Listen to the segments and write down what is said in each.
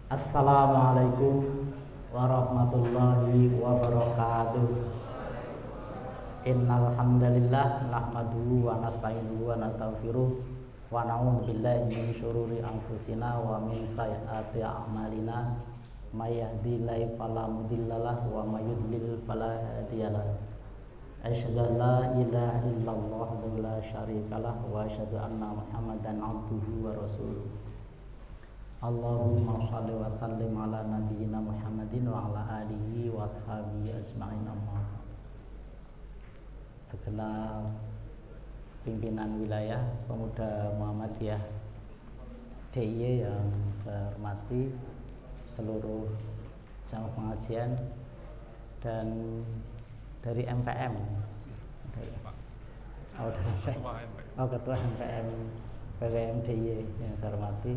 Assalamualaikum warahmatullahi wabarakatuh. Innal hamdalillah nahmaduhu wa nasta'inuhu wa nastaghfiruh wa na'udzu billahi min syururi anfusina wa min sayyiati a'malina. May yahdihillahu fala mudhillalah wa may yudlil fala hadiyalah. Asyhadu an la ilaha illallah wa la syarikalah wa asyhadu anna Muhammadan abduhu wa rasuluh. Allahumma shalli wa sallim ala nabiyyina Muhammadin wa ala alihi wa sahbihi ajma'in. Segenap pimpinan wilayah Pemuda Muhammadiyah DIY yang saya hormati, seluruh jamaah pengajian, dan dari MPM, Ketua MPM PWM DIY yang saya hormati.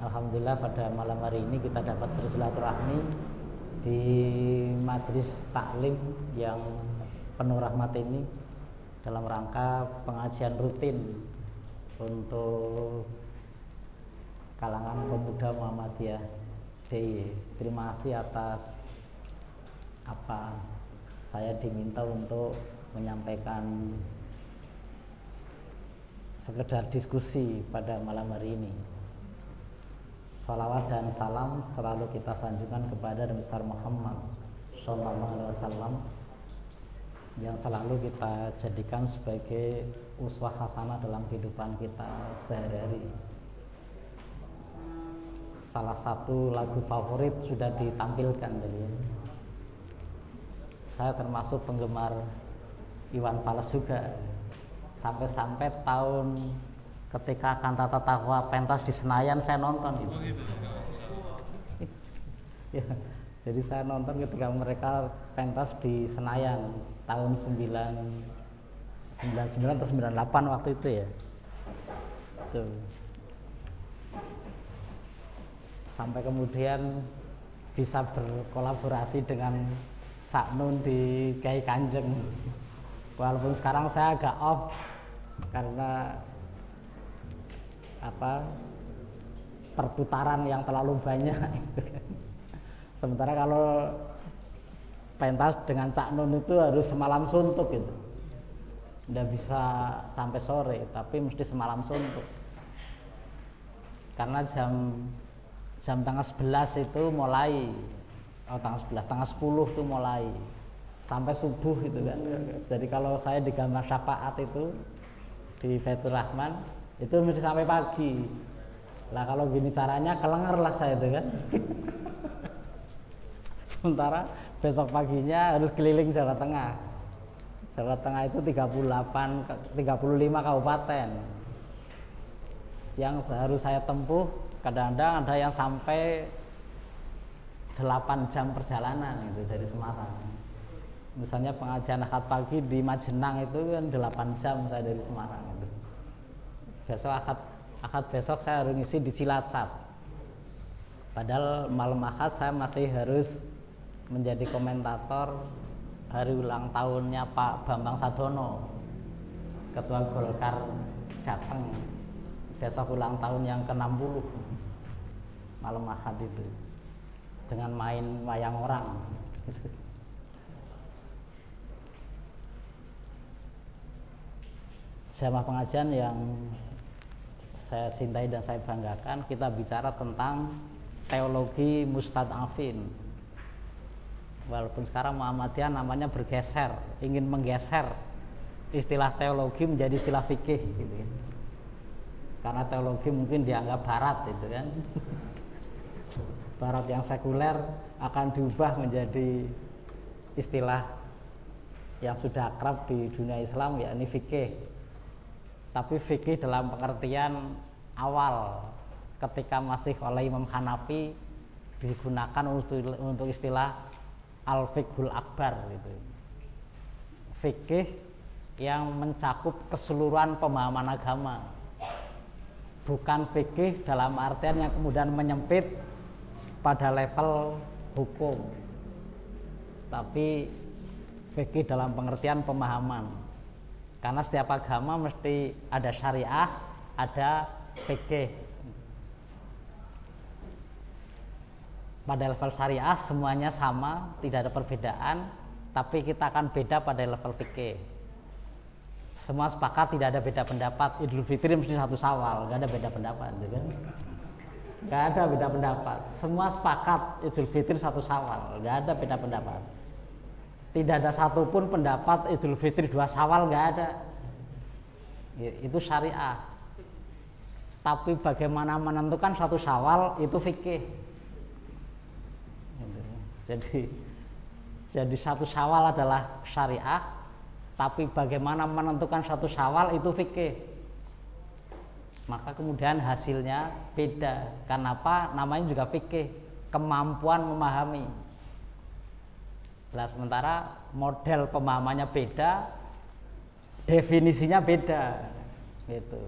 Alhamdulillah pada malam hari ini kita dapat bersilaturahmi di majelis taklim yang penuh rahmat ini dalam rangka pengajian rutin untuk kalangan pemuda Muhammadiyah DIY. Terima kasih atas saya diminta untuk menyampaikan sekedar diskusi pada malam hari ini. Salawat dan salam selalu kita sanjungkan kepada Nabi besar Muhammad Sallallahu Alaihi Wasallam yang selalu kita jadikan sebagai uswah hasanah dalam kehidupan kita sehari-hari. Salah satu lagu favorit sudah ditampilkan tadi. Saya termasuk penggemar Iwan Fals juga. Sampai-sampai tahun ketika Kantata Taqwa pentas di Senayan saya nonton gitu. Ya, jadi saya nonton ketika mereka pentas di Senayan tahun 99 atau 98 waktu itu ya. Tuh. Sampai kemudian bisa berkolaborasi dengan Cak Nun di Kiai Kanjeng. Walaupun sekarang saya agak off karena perputaran yang terlalu banyak. Sementara kalau pentas dengan Cak Nun itu harus semalam suntuk gitu, nggak bisa sampai sore, tapi mesti semalam suntuk karena jam tanggal 11 itu mulai, tanggal 10 itu mulai sampai subuh gitu kan. Jadi kalau saya di gambar syafaat itu di Baitur Rahman itu mesti sampai pagi lah. Kalau gini caranya kelengar lah saya itu kan. Sementara besok paginya harus keliling Jawa Tengah. Jawa Tengah itu 35 kabupaten yang harus saya tempuh. Kadang-kadang ada yang sampai 8 jam perjalanan itu dari Semarang. Misalnya pengajian akad pagi di Majenang itu kan 8 jam saya dari Semarang itu. Besok akad besok saya harus ngisi di Cilacap. Padahal malam akad saya masih harus menjadi komentator hari ulang tahunnya Pak Bambang Sadono, Ketua Golkar Jateng. Besok ulang tahun yang ke-60 malam akad itu dengan main wayang orang. Jamaah pengajian yang saya cintai dan saya banggakan, kita bicara tentang teologi mustad'afin. Walaupun sekarang Muhammadiyah namanya bergeser, ingin menggeser istilah teologi menjadi istilah fikih gitu. Karena teologi mungkin dianggap barat gitu kan. Barat yang sekuler akan diubah menjadi istilah yang sudah akrab di dunia Islam, yakni fikih. Tapi fikih dalam pengertian awal ketika masih oleh Imam Hanafi digunakan untuk istilah al-fiqhul akbar gitu. Fikih yang mencakup keseluruhan pemahaman agama. Bukan fikih dalam artian yang kemudian menyempit pada level hukum. Tapi fikih dalam pengertian pemahaman. Karena setiap agama mesti ada syariah, ada fikih. pada level syariah semuanya sama, tidak ada perbedaan, tapi kita akan beda pada level fikih. Semua sepakat tidak ada beda pendapat, Idul Fitri mesti 1 Syawal, nggak ada beda pendapat, gitu kan? Nggak ada beda pendapat. Semua sepakat Idul Fitri 1 Syawal, nggak ada beda pendapat. Tidak ada satupun pendapat Idul Fitri 2 Syawal, nggak ada. Itu syariah. Tapi bagaimana menentukan 1 Syawal itu fikih. Jadi 1 Syawal adalah syariah, tapi bagaimana menentukan 1 Syawal itu fikih. Maka kemudian hasilnya beda. Karena apa? Namanya juga fikih, kemampuan memahami. Nah, sementara model pemahamannya beda, definisinya beda. Gitu.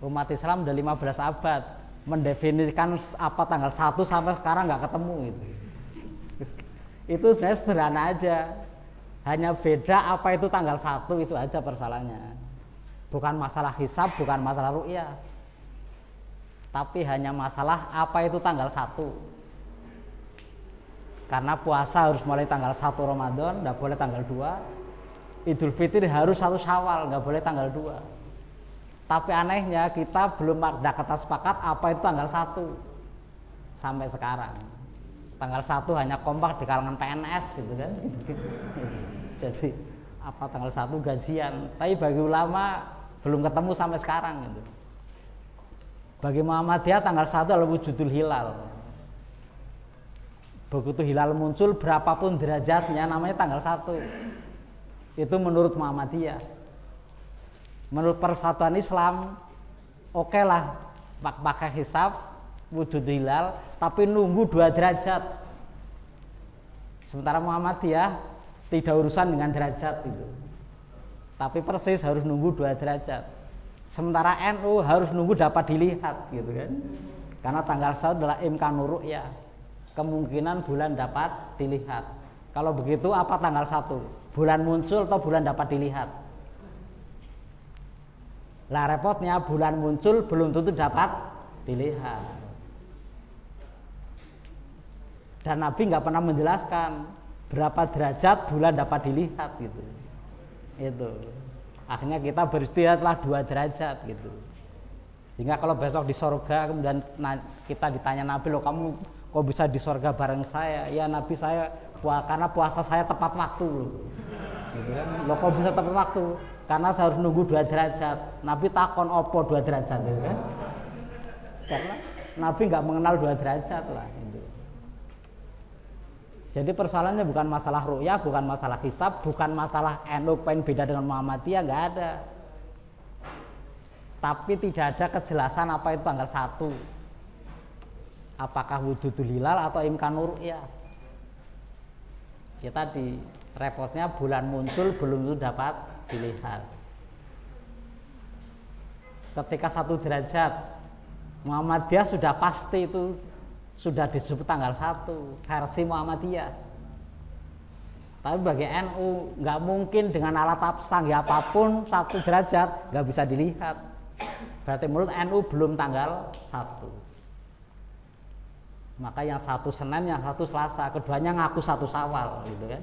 Umat Islam udah 15 abad mendefinisikan apa tanggal 1 sampai sekarang nggak ketemu gitu. Itu sebenarnya sederhana aja. Hanya beda apa itu tanggal 1, itu aja persoalannya. Bukan masalah hisab, bukan masalah ru'yah. Tapi hanya masalah apa itu tanggal 1. Karena puasa harus mulai tanggal 1 Ramadan, nggak boleh tanggal 2. Idul Fitri harus 1 Syawal, nggak boleh tanggal 2. Tapi anehnya kita belum ada kata sepakat apa itu tanggal 1 sampai sekarang. Tanggal 1 hanya kompak di kalangan PNS gitu kan. Jadi apa tanggal 1 gajian, tapi bagi ulama belum ketemu sampai sekarang gitu. Bagi Muhammadiyah tanggal 1 adalah wujudul hilal. Begitu hilal muncul berapapun derajatnya namanya tanggal 1. Itu menurut Muhammadiyah. Menurut Persatuan Islam oke lah pakai hisab wujud hilal, tapi nunggu 2 derajat. Sementara Muhammadiyah tidak urusan dengan derajat itu, tapi persis harus nunggu 2 derajat. Sementara NU harus nunggu dapat dilihat gitu kan, karena tanggal 1 adalah imkanur ru'yah, kemungkinan bulan dapat dilihat. Kalau begitu apa tanggal 1? Bulan muncul atau bulan dapat dilihat? Lah repotnya bulan muncul belum tentu dapat dilihat. Dan Nabi nggak pernah menjelaskan berapa derajat bulan dapat dilihat gitu. Itu. Akhirnya kita beristirahatlah 2 derajat gitu. Sehingga kalau besok di sorga kemudian kita ditanya Nabi, loh kamu kok bisa di sorga bareng saya? Ya Nabi saya karena puasa saya tepat waktu loh. Gitu kan? Loh kok bisa tepat waktu? Karena saya harus nunggu 2 derajat. Nabi takon opo 2 derajat gitu kan? Karena Nabi nggak mengenal 2 derajat lah. Gitu. Jadi persoalannya bukan masalah ru'yah, bukan masalah hisab, bukan masalah NU pengen beda dengan Muhammadiyah, nggak ada. Tapi tidak ada kejelasan apa itu tanggal 1. Apakah wujudul hilal atau imkanur ru'yah? Ya tadi repotnya bulan muncul belum tentu dapat dilihat. Ketika 1 derajat Muhammadiyah sudah pasti itu sudah disebut tanggal 1 versi Muhammadiyah. Tapi bagi NU nggak mungkin dengan alat canggih apapun 1 derajat nggak bisa dilihat. Berarti menurut NU belum tanggal 1. Maka yang 1 Senin, yang 1 Selasa, keduanya ngaku 1 Syawal gitu kan.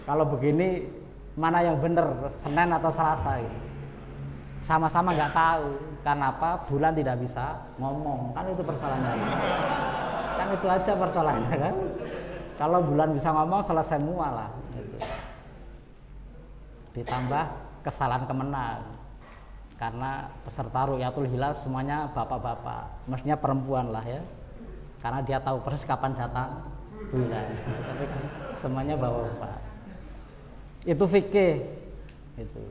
Kalau begini mana yang benar, Senin atau Selasa gitu. Sama-sama nggak tahu. Karena apa? Bulan tidak bisa ngomong. Kan itu persoalannya. Kan itu aja persoalannya kan. Kalau bulan bisa ngomong selesai semua lah gitu. Ditambah kesalahan kemenang. Karena peserta Ru'yatul Hilal semuanya bapak-bapak. Maksudnya perempuan lah ya. Karena dia tahu persis kapan datang bulan. Tapi kan semuanya bapak-bapak. Itu fikih. Itu.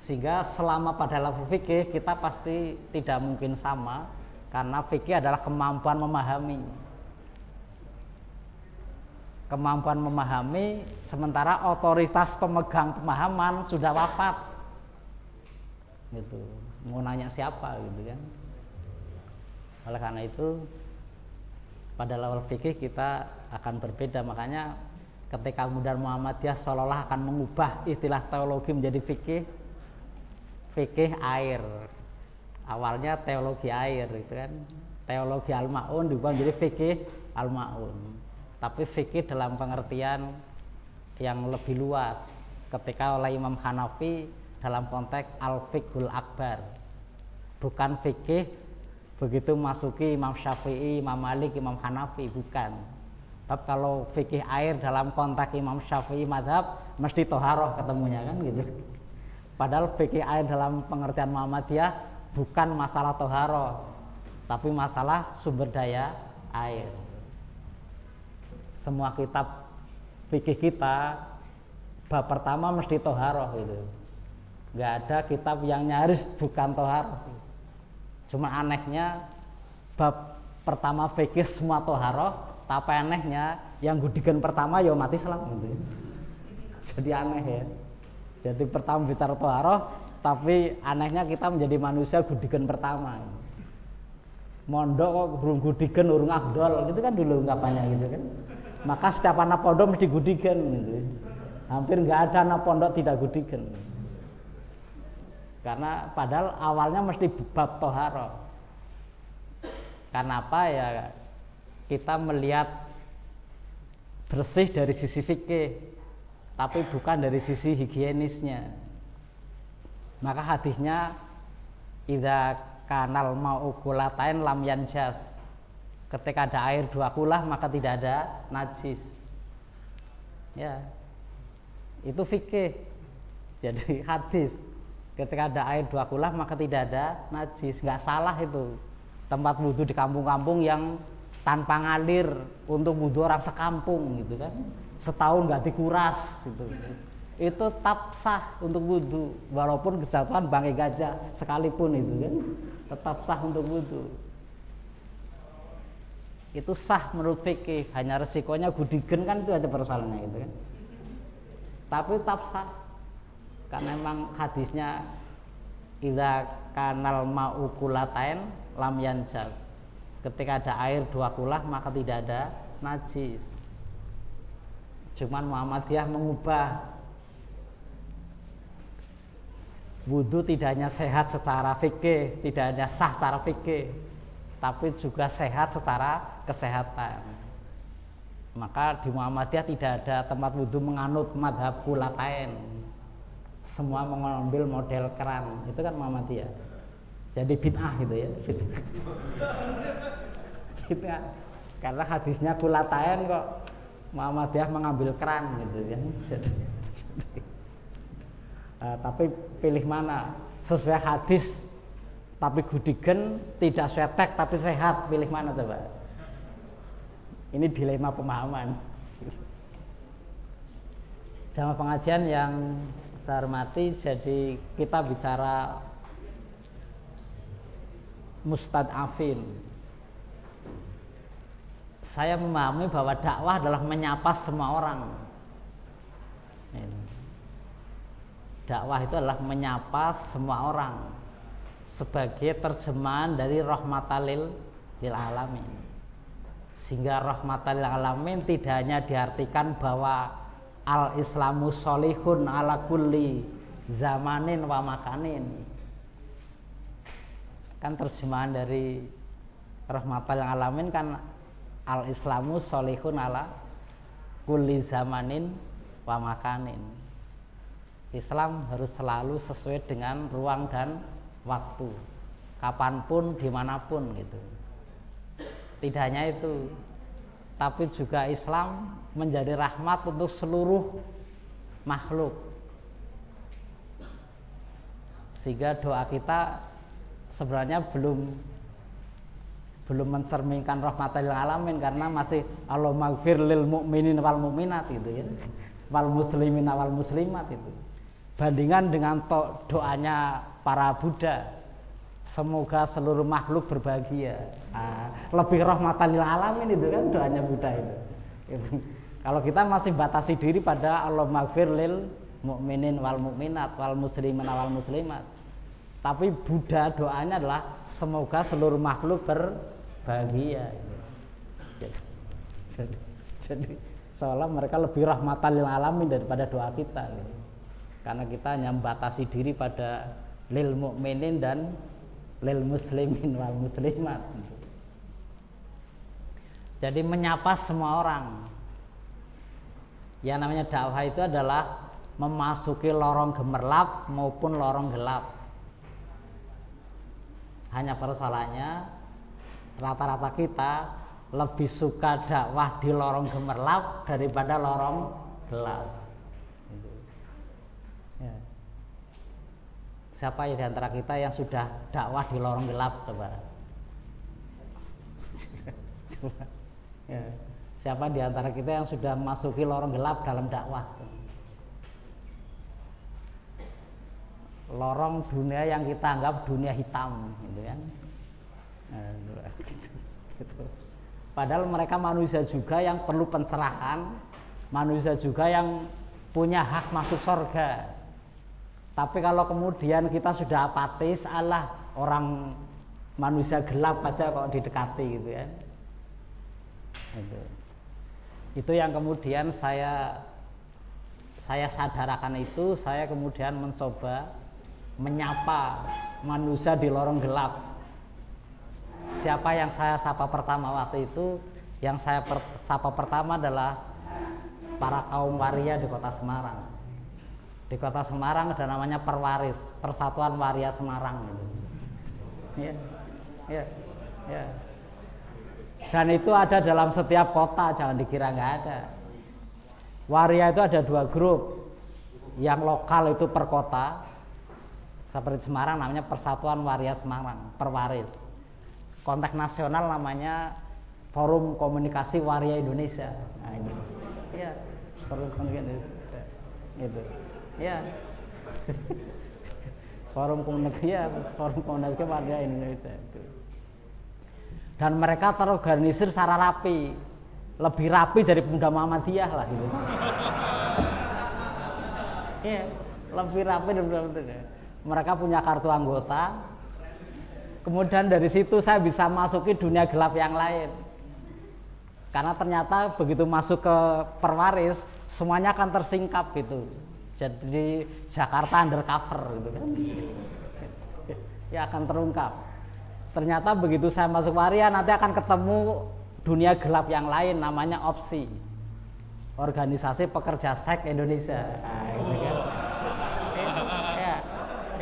Sehingga selama pada level fikih kita pasti tidak mungkin sama, karena fikih adalah kemampuan memahami. Kemampuan memahami, sementara otoritas pemegang pemahaman sudah wafat. Gitu. Mau nanya siapa gitu kan. Oleh karena itu pada level fikih kita akan berbeda. Makanya ketika kemudian Muhammadiyah seolah-olah akan mengubah istilah teologi menjadi fikih. Fikih air, awalnya teologi air gitu kan, teologi al-ma'un diubah menjadi fikih al-ma'un. Tapi fikih dalam pengertian yang lebih luas ketika oleh Imam Hanafi dalam konteks al-fiqhul akbar, bukan fikih begitu masuki Imam Syafi'i, Imam Malik, Imam Hanafi, bukan. Tapi kalau fikih air dalam konteks Imam Syafi'i madhab mesti toharoh ketemunya kan gitu. Padahal fikih air dalam pengertian Muhammadiyah bukan masalah toharoh, tapi masalah sumber daya air. Semua kitab fikih kita bab pertama mesti toharoh gitu. Nggak ada kitab yang nyaris bukan toharoh. Cuma anehnya bab pertama fikih semua toharoh, tapi anehnya yang gudikan pertama ya mati Islam gitu. Jadi aneh ya. Jadi pertama bicara toharoh, tapi anehnya kita menjadi manusia gudikan pertama. Mondok kok urung gudikan, urung afdol, gitu kan dulu ungkapannya gitu kan. Maka setiap anak pondok mesti gudikan gitu. Hampir nggak ada anak pondok tidak gudikan. Karena padahal awalnya mesti bab toharoh. Karena apa ya? Kita melihat bersih dari sisi fikih, tapi bukan dari sisi higienisnya. Maka hadisnya idza kanal mau kulatain lam yanjas. Ketika ada air 2 kulah maka tidak ada najis. Ya. Itu fikih. Jadi hadis. Ketika ada air 2 kulah maka tidak ada najis. Nggak salah itu. Tempat wudhu di kampung-kampung yang tanpa ngalir untuk wudhu orang sekampung gitu kan. Setahun nggak dikuras gitu. Itu tetap sah untuk wudhu walaupun kejatuhan bangkai gajah sekalipun itu kan tetap sah untuk wudhu. Itu sah menurut fikih, hanya resikonya gudigen kan itu aja persoalannya gitu kan. Tapi tetap sah karena memang hadisnya idza kanal ma'u kulatain lam yanjas. Ketika ada air 2 kulah maka tidak ada najis. Cuman Muhammadiyah mengubah wudhu tidak hanya sehat secara fikih, tidak hanya sah secara fikih, tapi juga sehat secara kesehatan. Maka di Muhammadiyah tidak ada tempat wudhu menganut madhab kulatain. Semua mengambil model keran, itu kan Muhammadiyah. Jadi bid'ah gitu ya. Gitu kan. Karena hadisnya kulatain kok Muhammadiyah mengambil keran gitu kan. Tapi pilih mana? Sesuai hadis tapi gudigen, tidak setek tapi sehat, pilih mana coba? Ini dilema pemahaman. Jamaah pengajian yang saya hormati, jadi kita bicara mustad'afin. Saya memahami bahwa dakwah adalah menyapa semua orang. Dakwah itu adalah menyapa semua orang sebagai terjemahan dari rahmatan lil alamin. Sehingga rahmatan lil alamin tidak hanya diartikan bahwa al-islamu sholihun ala kulli zamanin wa makanin. Kan terjemahan dari rahmatan lil alamin kan al-islamu sholihun ala kulli zamanin wa makanin. Islam harus selalu sesuai dengan ruang dan waktu, kapanpun, dimanapun gitu. Tidak hanya itu, tapi juga Islam menjadi rahmat untuk seluruh makhluk. Sehingga doa kita sebenarnya belum mencerminkan rahmatal lil alamin, karena masih Allahumma ighfir lil mu'minin wal mu'minat gitu ya, wal muslimin wal muslimat itu. Bandingan dengan doanya para Buddha, semoga seluruh makhluk berbahagia. Lebih rahmatan lil alamin itu kan doanya Buddha itu. Kalau kita masih batasi diri pada Allahumma ighfir lil mu'minin wal mu'minat wal muslimin wal muslimat. Tapi Buddha doanya adalah semoga seluruh makhluk berbahagia. Jadi seolah mereka lebih rahmatan lil alamin daripada doa kita. Karena kita hanya membatasi diri pada lil mu'minin dan lil muslimin wal muslimat. Jadi menyapa semua orang. Yang namanya dakwah itu adalah memasuki lorong gemerlap maupun lorong gelap. Hanya persoalannya rata-rata kita lebih suka dakwah di lorong gemerlap daripada lorong gelap. Ya. Siapa di antara kita yang sudah dakwah di lorong gelap, coba? Coba. Ya. Siapa di antara kita yang sudah masuki lorong gelap dalam dakwah? Lorong dunia yang kita anggap dunia hitam, gitu kan? Gitu. Padahal mereka manusia juga yang perlu pencerahan, manusia juga yang punya hak masuk surga. Tapi kalau kemudian kita sudah apatis, Allah orang manusia gelap aja kok didekati gitu ya. Itu yang kemudian saya sadarkan itu, saya kemudian mencoba menyapa manusia di lorong gelap. Siapa yang saya sapa pertama waktu itu? Yang saya sapa pertama adalah para kaum waria di kota Semarang. Di kota Semarang ada namanya Perwaris, Persatuan Waria Semarang gitu. Ya. Dan itu ada dalam setiap kota, jangan dikira nggak ada. Waria itu ada 2 grup. Yang lokal itu per kota, seperti Semarang namanya Persatuan Waria Semarang, Perwaris. Konteks nasional namanya Forum Komunikasi Waria Indonesia. Nah, itu. Ya, Forum Komunikasi Indonesia. Itu. Ya. Forum Komunikasi Waria Indonesia itu. Dan mereka terorganisir secara rapi. Lebih rapi dari Pemuda Muhammadiyah lah gitu. Ya, lebih rapi dari Pemuda Muhammadiyah. Mereka punya kartu anggota. Kemudian dari situ saya bisa masuki dunia gelap yang lain. Karena ternyata begitu masuk ke Perwaris, semuanya akan tersingkap gitu. Jadi Jakarta undercover gitu kan. Ya akan terungkap. Ternyata begitu saya masuk Waria nanti akan ketemu dunia gelap yang lain namanya OPSI. Organisasi Pekerja Seks Indonesia. Nah, gitu kan.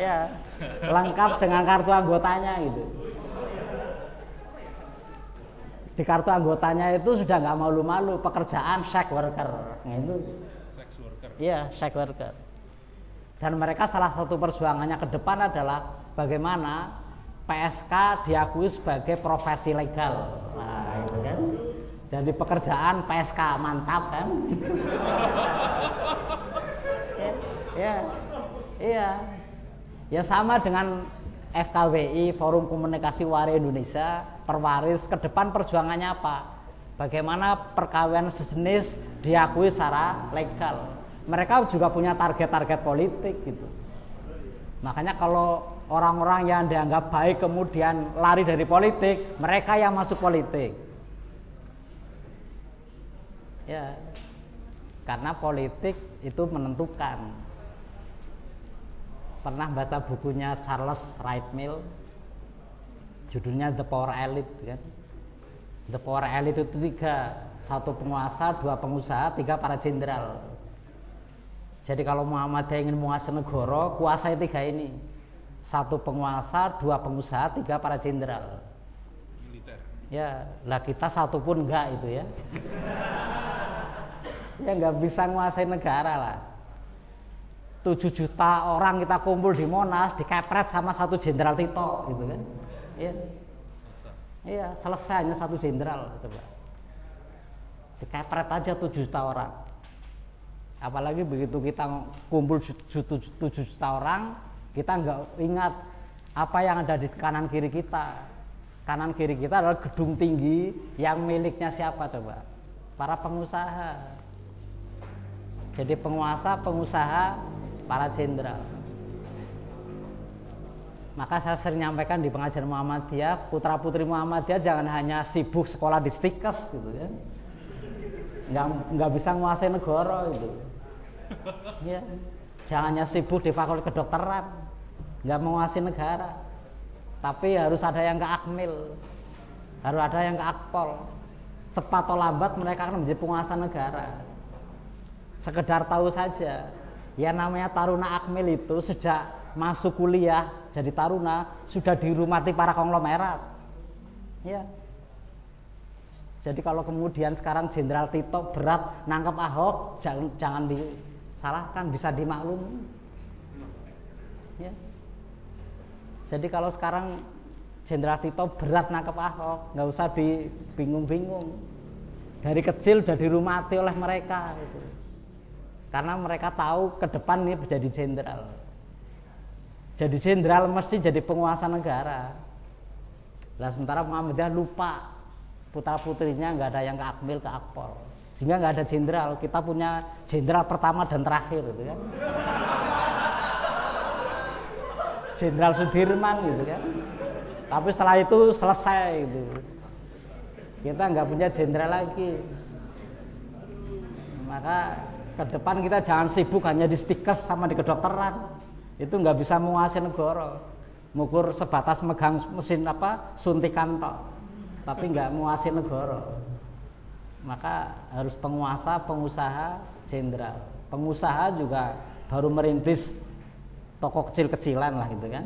Ya, lengkap dengan kartu anggotanya gitu. Di kartu anggotanya itu sudah nggak malu-malu pekerjaan sex worker, nah, itu. Sex worker. Iya, sex worker. Dan mereka salah satu perjuangannya ke depan adalah bagaimana PSK diakui sebagai profesi legal. Nah, itu kan. Jadi pekerjaan PSK mantap kan? Iya. Ya sama dengan FKWI, Forum Komunikasi Waria Indonesia, Perwaris, ke depan perjuangannya apa? Bagaimana perkawinan sejenis diakui secara legal. Mereka juga punya target-target politik gitu. Makanya kalau orang-orang yang dianggap baik kemudian lari dari politik, mereka yang masuk politik. Ya, karena politik itu menentukan. Pernah baca bukunya Charles Wright Mill, judulnya The Power Elite kan? The Power Elite itu 3, 1 penguasa, 2 pengusaha, 3 para jenderal. Jadi kalau Muhammadiyah ingin menguasai negara, kuasai 3 ini, 1 penguasa, 2 pengusaha, 3 para jenderal. Militer. Ya, lah kita 1 pun enggak itu ya. Ya nggak bisa menguasai negara lah. 7 juta orang kita kumpul di Monas dikepret sama 1 jenderal Tito gitu kan. Iya, selesai hanya 1 jenderal coba. Dikepret aja 7 juta orang. Apalagi begitu kita kumpul 7 juta orang, kita nggak ingat apa yang ada di kanan kiri kita. Kanan kiri kita adalah gedung tinggi yang miliknya siapa coba? Para pengusaha. Jadi penguasa, pengusaha, para jenderal. Maka saya sering nyampaikan di pengajian Muhammadiyah, putra-putri Muhammadiyah jangan hanya sibuk sekolah di Stikes gitu ya. Nggak bisa menguasai negara gitu. Ya. Jangan hanya sibuk di fakultas kedokteran, nggak menguasai negara. Tapi harus ada yang ke Akmil, harus ada yang ke Akpol, cepat atau lambat mereka akan menjadi penguasa negara. Sekedar tahu saja, ya namanya Taruna Akmil itu sejak masuk kuliah jadi taruna sudah dirumati para konglomerat. Ya. Jadi kalau kemudian sekarang Jenderal Tito berat nangkep Ahok, jangan disalahkan, bisa dimaklumi. Ya. Jadi kalau sekarang Jenderal Tito berat nangkep Ahok, nggak usah dibingung-bingung. Dari kecil udah dirumati oleh mereka, gitu. Karena mereka tahu ke depan ini menjadi jenderal. Jadi jenderal mesti jadi penguasa negara. Nah, sementara Muhammadiyah lupa, putra putrinya nggak ada yang ke Akmil, ke Akpol, sehingga nggak ada jenderal. Kita punya jenderal pertama dan terakhir, gitu kan? Jenderal Sudirman, gitu kan? Tapi setelah itu selesai, gitu. Kita nggak punya jenderal lagi. Maka ke depan kita jangan sibuk hanya di stikes sama di kedokteran. Itu nggak bisa menguasai negara. Ngukur sebatas megang mesin suntikan tok, tapi nggak menguasai negara. Maka harus penguasa, pengusaha, jenderal. Pengusaha juga baru merintis toko kecil-kecilan lah, gitu kan.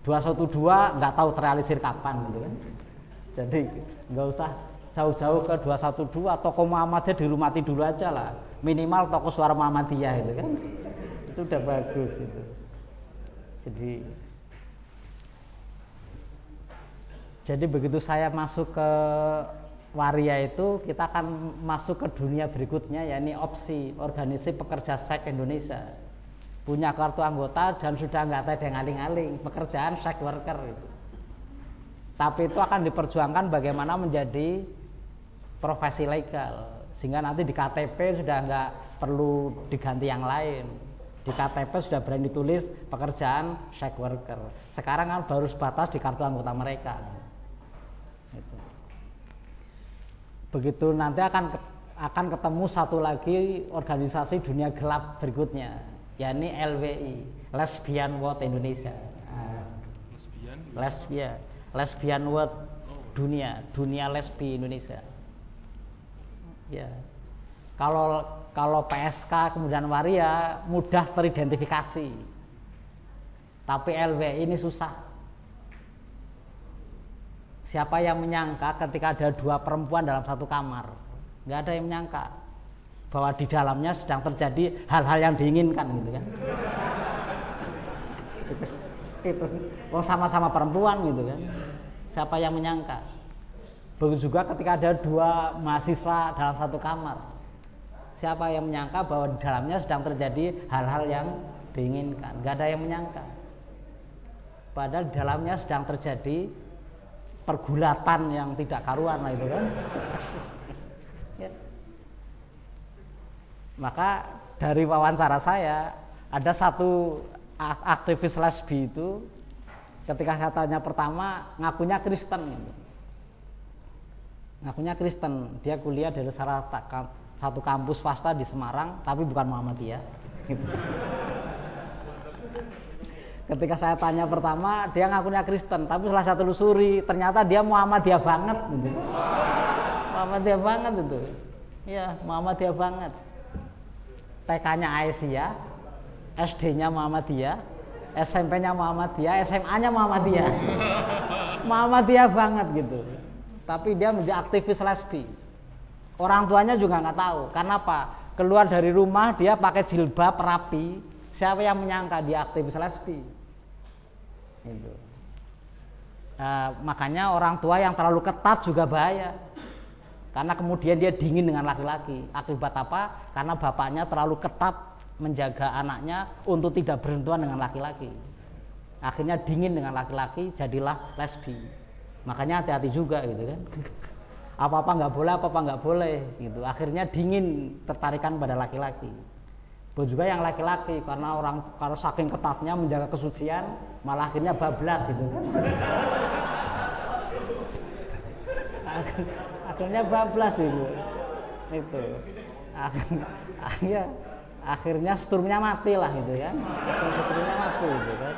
212 nggak tahu terrealisir kapan, gitu kan. Jadi nggak usah jauh-jauh ke 212, toko Muhammadiyah dirumati dulu aja lah. Minimal toko Suara Muhammadiyah, itu kan. Itu udah bagus itu. Jadi begitu saya masuk ke Waria itu, kita akan masuk ke dunia berikutnya, yakni opsi organisasi pekerja seks Indonesia. Punya kartu anggota dan sudah nggak ada yang aling-aling, pekerjaan sex worker itu. Tapi itu akan diperjuangkan bagaimana menjadi profesi legal, sehingga nanti di KTP sudah nggak perlu diganti yang lain. Di KTP sudah berani ditulis pekerjaan sex worker. Sekarang kan baru sebatas di kartu anggota mereka. Gitu. Begitu nanti akan ketemu satu lagi organisasi dunia gelap berikutnya, yakni LWI, Lesbian World Indonesia. Lesbian World dunia lesbi Indonesia. Ya. Kalau PSK kemudian Waria mudah teridentifikasi. Tapi LWI ini susah. Siapa yang menyangka ketika ada dua perempuan dalam satu kamar? Nggak ada yang menyangka bahwa di dalamnya sedang terjadi hal-hal yang diinginkan, gitu kan? Itu. Sama-sama perempuan, gitu kan? Siapa yang menyangka? Begitu juga ketika ada dua mahasiswa dalam satu kamar. Siapa yang menyangka bahwa di dalamnya sedang terjadi hal-hal yang diinginkan? Nggak ada yang menyangka. Padahal di dalamnya sedang terjadi pergulatan yang tidak karuan lah, itu kan. Ya. Maka dari wawancara saya ada satu aktivis lesbi itu, ketika saya tanya pertama ngakunya Kristen, gitu. Ngakunya Kristen, dia kuliah dari satu kampus swasta di Semarang, tapi bukan Muhammadiyah. Gitu. Ketika saya tanya pertama, dia ngakunya Kristen, tapi setelah saya telusuri, ternyata dia Muhammadiyah banget, gitu. Muhammadiyah banget itu, ya Muhammadiyah banget. TK-nya Aisyah, SD-nya Muhammadiyah, SMP-nya Muhammadiyah, SMA-nya Muhammadiyah, Muhammadiyah banget gitu. Tapi dia menjadi aktivis lesbi. Orang tuanya juga nggak tahu, karena apa? Keluar dari rumah dia pakai jilbab rapi, siapa yang menyangka dia aktivis lesbi? Gitu. Makanya orang tua yang terlalu ketat juga bahaya, karena kemudian dia dingin dengan laki-laki. Akibat apa? Karena bapaknya terlalu ketat menjaga anaknya untuk tidak bersentuhan dengan laki-laki. Akhirnya dingin dengan laki-laki, jadilah lesbi. Makanya hati-hati juga, gitu kan. Apa-apa nggak boleh, apa-apa nggak boleh, gitu. Akhirnya dingin tertarikan pada laki-laki. Begitu juga yang laki-laki, karena kalau saking ketatnya menjaga kesucian, malah akhirnya bablas, gitu kan. Akhirnya bablas itu. Akhirnya setrumnya mati lah, gitu kan. Setrumnya mati, gitu kan.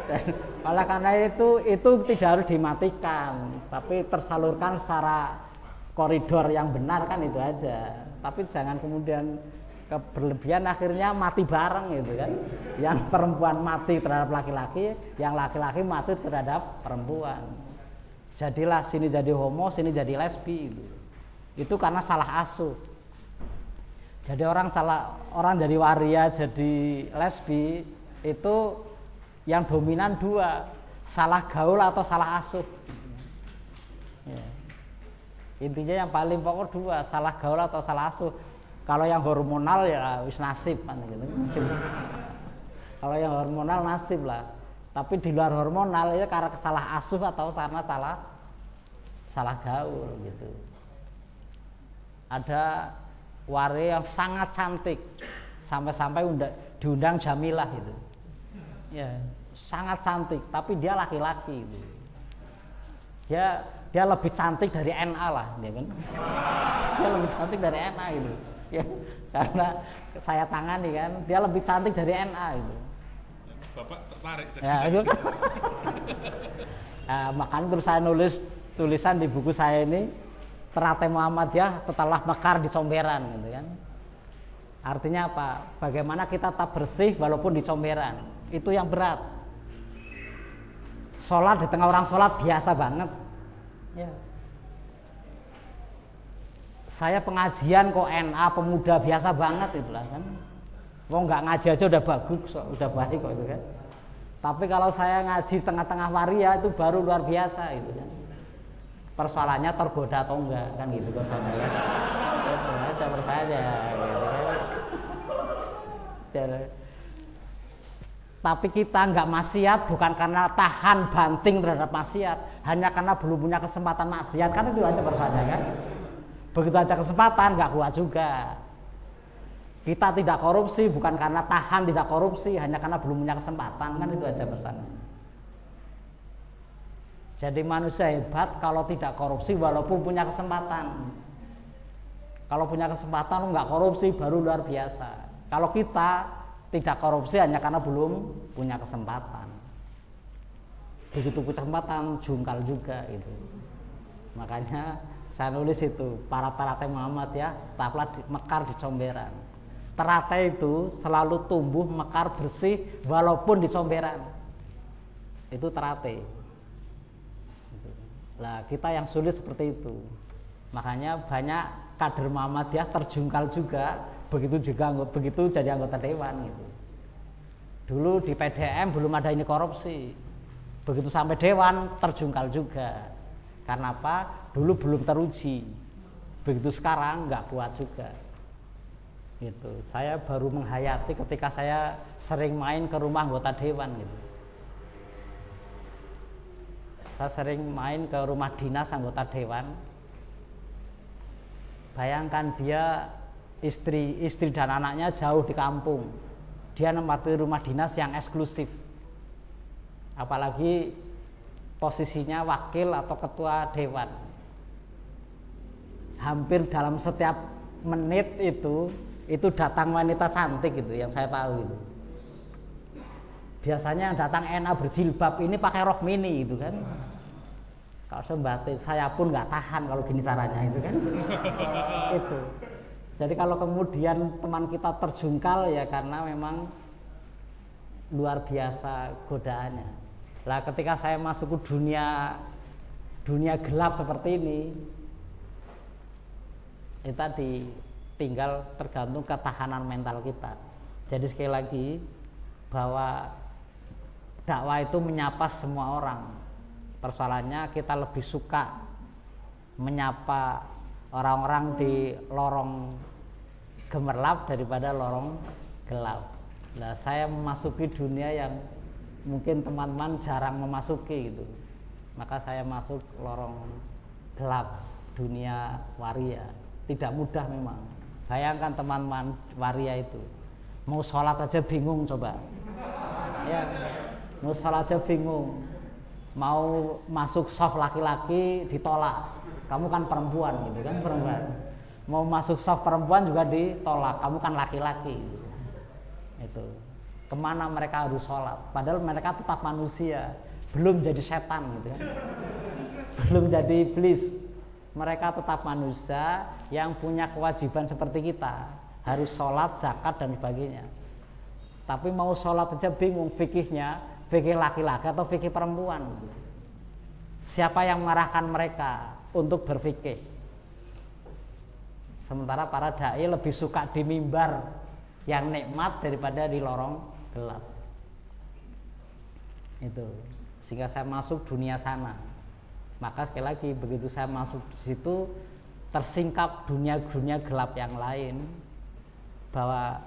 Dan oleh karena itu tidak harus dimatikan, tapi tersalurkan secara koridor yang benar kan itu aja. Tapi jangan kemudian berlebihan akhirnya mati bareng gitu kan. Yang perempuan mati terhadap laki-laki, yang laki-laki mati terhadap perempuan. Jadilah sini jadi homo, sini jadi lesbi gitu. Itu karena salah asuh. Jadi orang jadi waria, jadi lesbi itu yang dominan dua, salah gaul atau salah asuh. Ya. Intinya yang paling pokok dua, salah gaul atau salah asuh. Kalau yang hormonal ya wis nasib kan gitu. Kalau yang hormonal nasib lah. Tapi di luar hormonal ya karena salah asuh atau karena salah gaul gitu. Ada waria yang sangat cantik sampai-sampai diundang Jamilah gitu. Ya, sangat cantik, tapi dia laki-laki gitu. Dia lebih cantik dari NA lah, ya kan? Dia lebih cantik dari NA gitu. Ya, karena saya tangani kan, dia lebih cantik dari NA gitu. Bapak tertarik. Ya, itu kan. Nah, makanya terus saya nulis tulisan di buku saya ini, Ternate Muhammadiyah telah mekar di comberan gitu kan. Artinya apa? Bagaimana kita tetap bersih walaupun di comberan. Itu yang berat. Sholat di tengah orang sholat biasa banget. Ya. Saya pengajian kok NA pemuda biasa banget itulah kan. Wong nggak ngaji aja udah bagus, udah baik kok itu kan. Tapi kalau saya ngaji tengah-tengah waria itu baru luar biasa itu kan. Persoalannya tergoda atau enggak kan gitu kan ya. Itu aja pertanyaan gitu kan. Tapi kita nggak maksiat bukan karena tahan banting terhadap maksiat, hanya karena belum punya kesempatan maksiat kan itu aja persoalannya kan. Begitu aja kesempatan nggak kuat juga. Kita tidak korupsi bukan karena tahan tidak korupsi, hanya karena belum punya kesempatan kan itu aja persoalannya. Jadi manusia hebat kalau tidak korupsi walaupun punya kesempatan. Kalau punya kesempatan nggak korupsi baru luar biasa. Kalau kita tidak korupsi hanya karena belum punya kesempatan. Begitu punya kesempatan jungkal juga itu. Makanya saya nulis itu para Ternate Muhammadiyah tetaplah mekar di comberan. Ternate itu selalu tumbuh mekar bersih walaupun di comberan. Itu Ternate. Lah kita yang sulit seperti itu. Makanya banyak kader Muhammadiyah terjungkal juga, begitu jadi anggota dewan gitu. Dulu di PDM belum ada ini korupsi. Begitu sampai dewan terjungkal juga. Karena apa? Dulu belum teruji. Begitu sekarang nggak kuat juga. Gitu. Saya baru menghayati ketika saya sering main ke rumah anggota dewan gitu. Saya sering main ke rumah dinas anggota dewan. Bayangkan dia istri dan anaknya jauh di kampung. Dia menempati rumah dinas yang eksklusif. Apalagi posisinya wakil atau ketua dewan. Hampir dalam setiap menit itu datang wanita cantik gitu yang saya tahu itu. Biasanya yang datang NA berjilbab ini pakai rok mini itu kan. Kalau sembatin saya pun nggak tahan kalau gini caranya itu kan. Itu. Jadi kalau kemudian teman kita terjungkal ya karena memang luar biasa godaannya. Lah ketika saya masuk ke dunia gelap seperti ini, itu tadi tinggal tergantung ketahanan mental kita. Jadi sekali lagi bahwa dakwah itu menyapa semua orang. Persoalannya kita lebih suka menyapa orang-orang di lorong gemerlap daripada lorong gelap. Nah, saya memasuki dunia yang mungkin teman-teman jarang memasuki gitu. Maka saya masuk lorong gelap dunia waria. Tidak mudah memang. Bayangkan teman-teman waria itu mau sholat aja bingung coba. Ya, mau sholat aja bingung. Mau masuk shaf laki-laki ditolak. Kamu kan perempuan gitu kan, perempuan. Mau masuk shaf perempuan juga ditolak. Kamu kan laki-laki gitu. Itu. Kemana mereka harus sholat? Padahal mereka tetap manusia, belum jadi setan gitu kan. Belum jadi iblis. Mereka tetap manusia yang punya kewajiban seperti kita, harus sholat, zakat dan sebagainya. Tapi mau sholat aja bingung fikihnya, fikih laki-laki atau fikih perempuan. Siapa yang mengarahkan mereka untuk berfikih? Sementara para dai lebih suka di mimbar yang nikmat daripada di lorong gelap. Itu sehingga saya masuk dunia sana. Maka sekali lagi begitu saya masuk di situ tersingkap dunia-dunia gelap yang lain, bahwa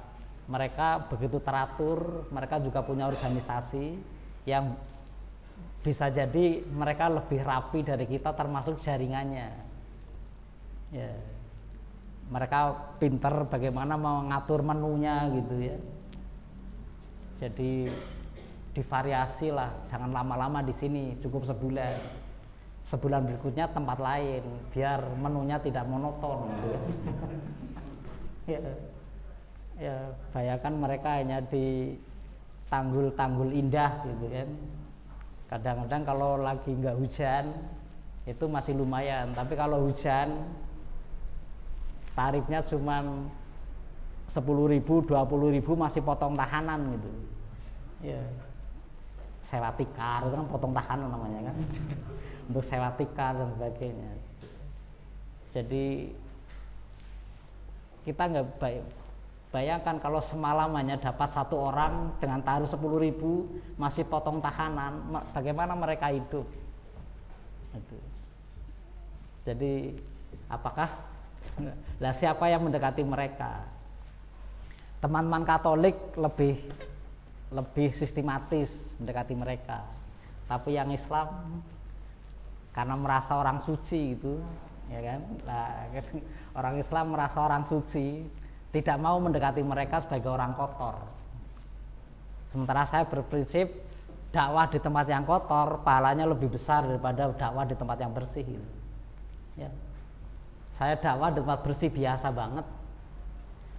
mereka begitu teratur, mereka juga punya organisasi yang bisa jadi mereka lebih rapi dari kita termasuk jaringannya. Ya. Mereka pinter bagaimana mengatur menunya gitu ya. Jadi divariasi lah, jangan lama-lama di sini, cukup sebulan. Sebulan berikutnya tempat lain, biar menunya tidak monoton gitu ya. Ya, bayangkan mereka hanya di tanggul-tanggul indah gitu kan. Kadang-kadang kalau lagi nggak hujan itu masih lumayan, tapi kalau hujan tarifnya cuma 10.000, 20.000 masih potong tahanan gitu. Ya. Sewa tikar itu kan potong tahanan namanya kan. Untuk sewa tikar dan sebagainya. Jadi kita nggak bayangkan kalau semalam hanya dapat 1 orang dengan tarif 10.000 masih potong tahanan, bagaimana mereka hidup? Itu. Jadi apakah lah siapa yang mendekati mereka? Teman-teman Katolik lebih sistematis mendekati mereka, tapi yang Islam karena merasa orang suci gitu, ya kan? Nah, orang Islam merasa orang suci, tidak mau mendekati mereka sebagai orang kotor. Sementara saya berprinsip dakwah di tempat yang kotor pahalanya lebih besar daripada dakwah di tempat yang bersih. Gitu. Ya. Saya dakwah di tempat bersih biasa banget.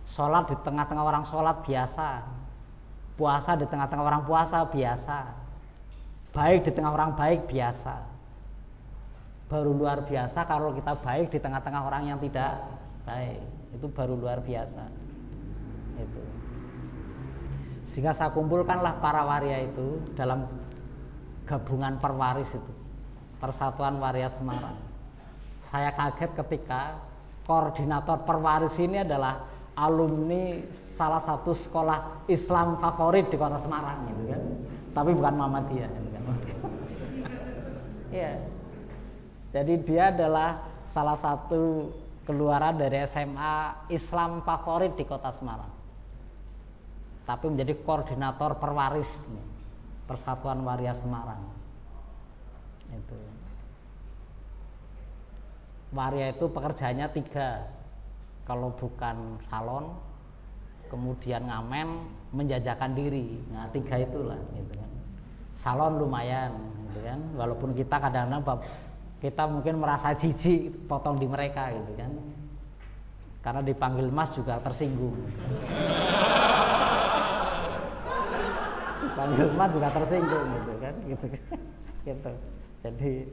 Sholat di tengah-tengah orang sholat biasa. Puasa di tengah-tengah orang puasa biasa. Baik di tengah orang baik biasa. Baru luar biasa kalau kita baik di tengah-tengah orang yang tidak baik. Itu baru luar biasa. Itu. Sehingga saya kumpulkanlah para waria itu dalam gabungan perwaris itu, Persatuan Waria Semarang. Saya kaget ketika koordinator perwaris ini adalah alumni salah satu sekolah Islam favorit di kota Semarang gitu kan. Tapi bukan Muhammadiyah gitu kan. Iya. Jadi dia adalah salah satu keluaran dari SMA Islam favorit di kota Semarang. Tapi menjadi koordinator perwaris Persatuan Waria Semarang. Itu. Waria itu pekerjaannya 3. Kalau bukan salon, kemudian ngamen, menjajakan diri. Nah 3 itulah gitu kan. Salon lumayan gitu kan. Walaupun kita kadang-kadang kita mungkin merasa jijik potong di mereka gitu kan, karena dipanggil mas juga tersinggung. Dipanggil mas juga tersinggung gitu kan, gitu. Jadi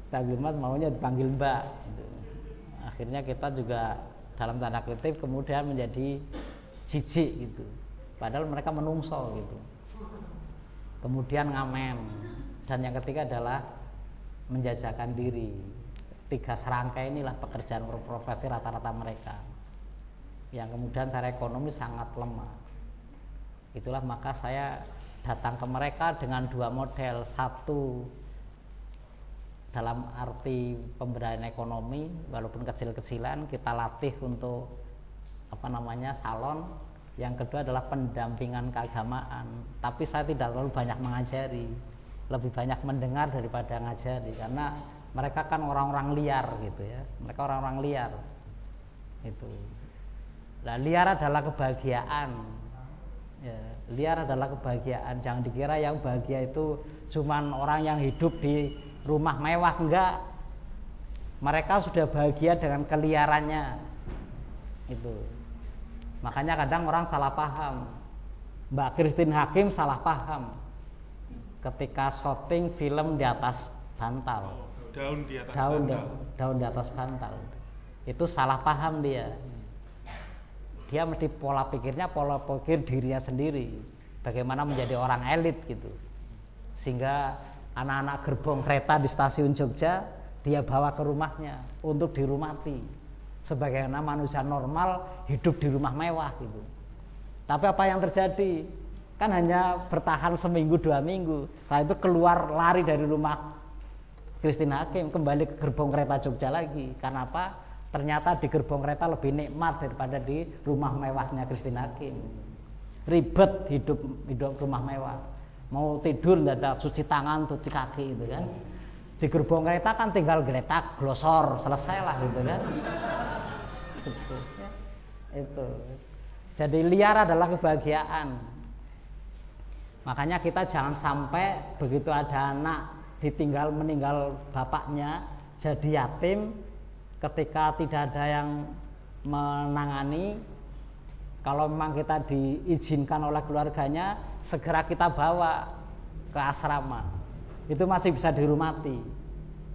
dipanggil mas maunya dipanggil mbak gitu. Akhirnya kita juga dalam tanda kutip kemudian menjadi jijik gitu, padahal mereka menungso gitu. Kemudian ngamen, dan yang ketiga adalah menjajakan diri. 3 serangkai inilah pekerjaan profesi rata-rata mereka, yang kemudian secara ekonomi sangat lemah. Itulah maka saya datang ke mereka dengan 2 model. 1 dalam arti pemberdayaan ekonomi, walaupun kecil-kecilan kita latih untuk salon. Yang kedua adalah pendampingan keagamaan. Tapi saya tidak terlalu banyak mengajari, lebih banyak mendengar daripada ngajari, karena mereka kan orang-orang liar gitu ya. Mereka orang-orang liar. Itu. Nah, liar adalah kebahagiaan. Ya, liar adalah kebahagiaan. Jangan dikira yang bahagia itu cuman orang yang hidup di rumah mewah, enggak. Mereka sudah bahagia dengan keliarannya. Itu. Makanya kadang orang salah paham. Mbak Christine Hakim salah paham ketika syuting film Di Atas Bantal. daun di atas daun bantal. daun di atas bantal. Itu salah paham dia. Dia mesti pola pikir dirinya sendiri, bagaimana menjadi orang elit gitu. Sehingga anak-anak gerbong kereta di stasiun Jogja dia bawa ke rumahnya untuk dirumati. Sebagaimana manusia normal hidup di rumah mewah gitu. Tapi apa yang terjadi? Kan hanya bertahan seminggu 2 minggu. Setelah itu keluar lari dari rumah Christine Hakim, kembali ke gerbong kereta Jogja lagi. Karena apa? Ternyata di gerbong kereta lebih nikmat daripada di rumah mewahnya Christine Hakim. Ribet hidup rumah mewah. Mau tidur nggak ada cuci tangan, cuci kaki gitu kan. Di gerbong kereta kan tinggal geletak, glosor, selesai lah gitu kan. Itu. Jadi liar adalah kebahagiaan. Makanya kita jangan sampai begitu ada anak meninggal bapaknya jadi yatim, ketika tidak ada yang menangani, kalau memang kita diizinkan oleh keluarganya, segera kita bawa ke asrama. Itu masih bisa dirumati.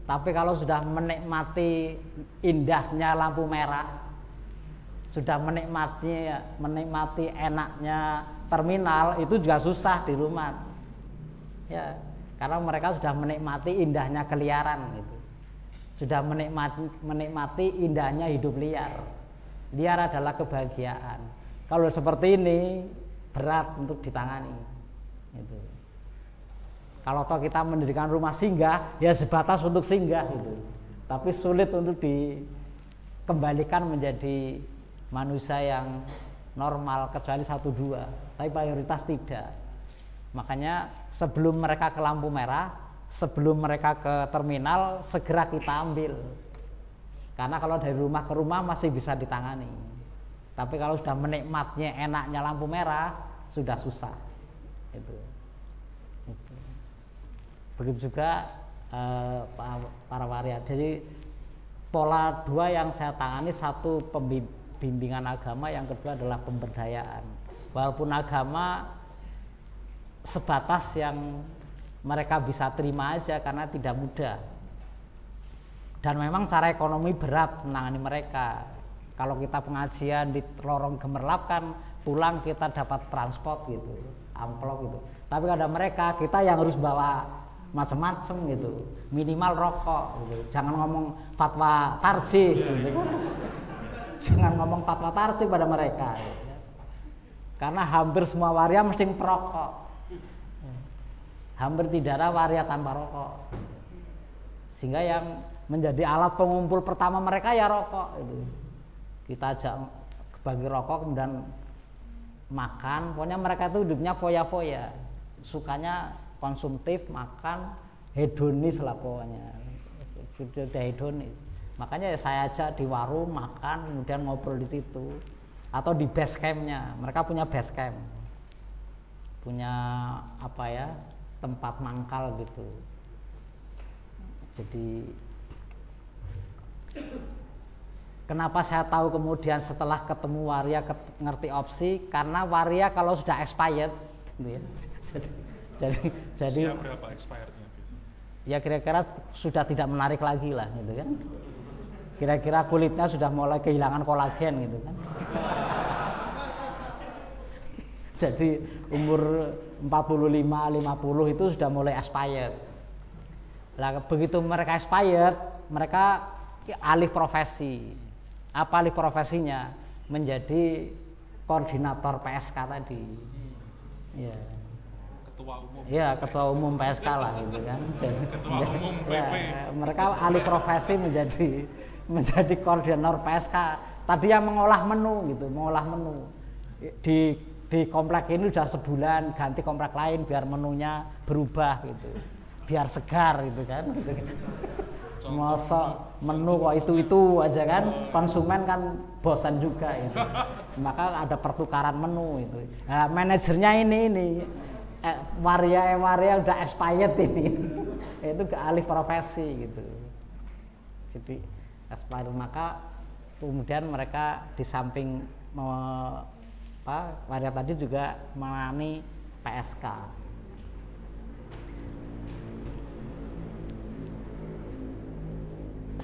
Tapi kalau sudah menikmati indahnya lampu merah, sudah menikmati enaknya terminal, itu juga susah dirumat. Ya, karena mereka sudah menikmati indahnya keliaran gitu. Sudah menikmati indahnya hidup liar. Liar adalah kebahagiaan. Kalau seperti ini berat untuk ditangani. Gitu. Kalau toh kita mendirikan rumah singgah, ya sebatas untuk singgah gitu. Tapi sulit untuk dikembalikan menjadi manusia yang normal kecuali 1-2. Tapi mayoritas tidak. Makanya sebelum mereka ke lampu merah, sebelum mereka ke terminal, segera kita ambil. Karena kalau dari rumah ke rumah masih bisa ditangani. Tapi kalau sudah menikmatnya enaknya lampu merah, sudah susah. Itu. Begitu juga para waria. Jadi pola 2 yang saya tangani, satu pembimbingan agama, yang kedua adalah pemberdayaan. Walaupun agama sebatas yang mereka bisa terima aja karena tidak mudah. Dan memang secara ekonomi berat menangani mereka. Kalau kita pengajian di lorong Gemerlap kan pulang kita dapat transport gitu, amplop gitu. Tapi ada mereka, kita yang harus bawa macam-macam gitu. Minimal rokok gitu. Jangan ngomong fatwa tarjih gitu. Jangan ngomong fatwa tarjih pada mereka. Karena hampir semua waria mesti perokok. Hampir tidak ada waria tanpa rokok. Sehingga yang menjadi alat pengumpul pertama mereka ya rokok itu. Kita ajak bagi rokok kemudian makan. Pokoknya mereka itu hidupnya foya-foya. Sukanya konsumtif, makan, hedonis lah pokoknya. Sudah hedonis. Makanya saya ajak di warung makan, kemudian ngobrol di situ. Atau di base campnya. Mereka punya base camp. Punya apa ya, tempat mangkal gitu. Jadi kenapa saya tahu kemudian setelah ketemu waria ngerti opsi, karena waria kalau sudah expired gitu ya. Jadi berapa expirednya? Ya kira-kira sudah tidak menarik lagi lah gitu kan. Kira-kira kulitnya sudah mulai kehilangan kolagen gitu kan. Jadi umur 45-50 itu sudah mulai expired. Nah, begitu mereka expired, mereka alih profesi. Apa alih profesinya? Menjadi koordinator PSK tadi. Ya. Ketua umum. Ya, ketua umum PSK lah gitu kan. Ketua umum PP. Ya, mereka alih profesi menjadi koordinator PSK. Tadi yang mengolah menu gitu, mengolah menu. Di komplek ini udah sebulan, ganti komplek lain biar menunya berubah gitu, biar segar gitu kan. Masa menu kok itu aja kan, konsumen kan bosan juga itu. Maka ada pertukaran menu itu. Nah, manajernya ini waria udah expired ini. Itu ke alih profesi gitu. Jadi expired, maka kemudian mereka di samping waria tadi juga menangani PSK.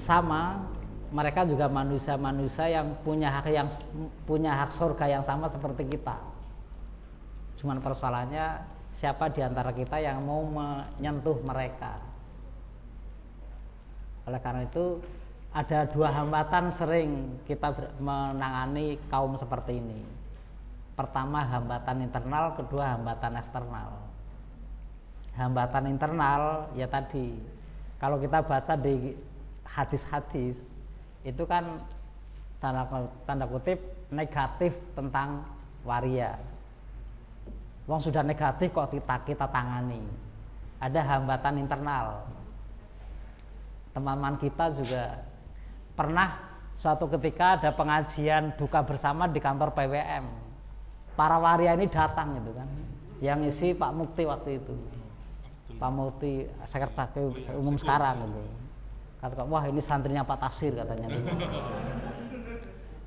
sama, mereka juga manusia-manusia yang punya hak surga yang sama seperti kita. Cuman persoalannya siapa di antara kita yang mau menyentuh mereka. Oleh karena itu ada dua hambatan sering kita menangani kaum seperti ini. Pertama hambatan internal, kedua hambatan eksternal. Hambatan internal ya tadi, kalau kita baca di hadis-hadis itu kan tanda kutip negatif tentang waria. Wong sudah negatif kok kita tangani. Ada hambatan internal. Teman-teman kita juga pernah suatu ketika ada pengajian buka bersama di kantor PWM. Para waria ini datang gitu kan. Yang isi Pak Mukti waktu itu. Pak Mukti sekretaris umum sekarang gitu. Kata, wah ini santrinya Pak Tafsir katanya gitu.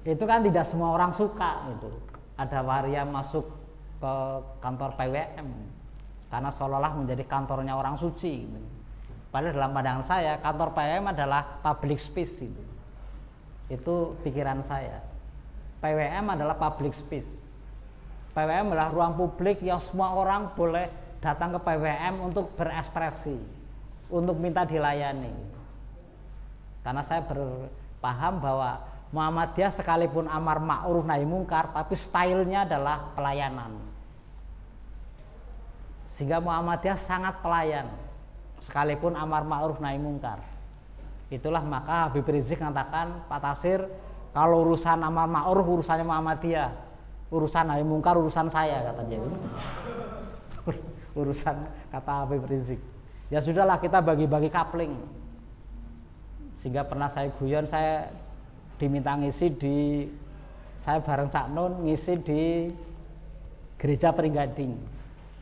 Itu kan tidak semua orang suka gitu. Ada waria masuk ke kantor PWM karena seolah-olah menjadi kantornya orang suci gitu. Padahal dalam pandangan saya kantor PWM adalah public space gitu. Itu pikiran saya. PWM adalah public space. PWM adalah ruang publik yang semua orang boleh datang ke PWM untuk berekspresi, untuk minta dilayani. Karena saya berpaham bahwa Muhammadiyah sekalipun amar ma'ruf nahi mungkar, tapi stylenya adalah pelayanan. Sehingga Muhammadiyah sangat pelayan, sekalipun amar ma'ruf nahi mungkar. Itulah maka Habib Rizik mengatakan, Pak Tafsir, kalau urusan amar ma'ruf urusannya Muhammadiyah, urusan nahi mungkar urusan saya, katanya. Urusan, kata Habib Rizik. Ya sudahlah, kita bagi-bagi kapling. Sehingga pernah saya guyon, saya diminta ngisi saya bareng Cak Nun ngisi di Gereja Pringgading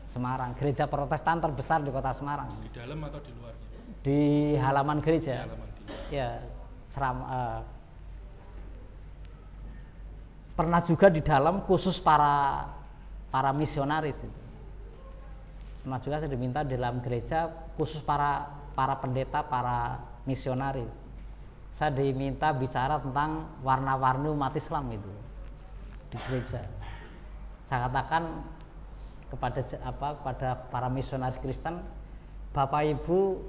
Semarang, gereja Protestan terbesar di kota Semarang. Di dalam atau di luarnya? Di halaman gereja. Di halaman ya, pernah juga di dalam khusus para misionaris itu. Pernah juga saya diminta di dalam gereja khusus para pendeta, para misionaris. Saya diminta bicara tentang warna-warni umat Islam itu di gereja. Saya katakan kepada para misionaris Kristen, Bapak Ibu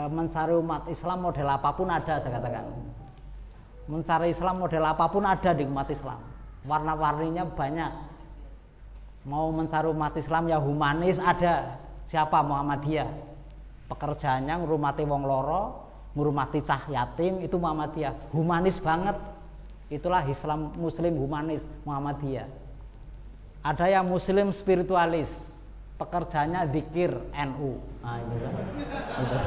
mencari umat Islam model apapun ada, saya katakan. Mencari Islam model apapun ada di umat Islam. Warna-warninya banyak. Mau mencari umat Islam yang humanis ada. Siapa? Muhammadiyah. Pekerjaannya ngurmati wong loro, ngurmati cah yatim, itu Muhammadiyah. Humanis banget. Itulah Islam Muslim humanis, Muhammadiyah. Ada yang Muslim spiritualis, pekerjaannya zikir, NU. Nah, itu kan. Ya,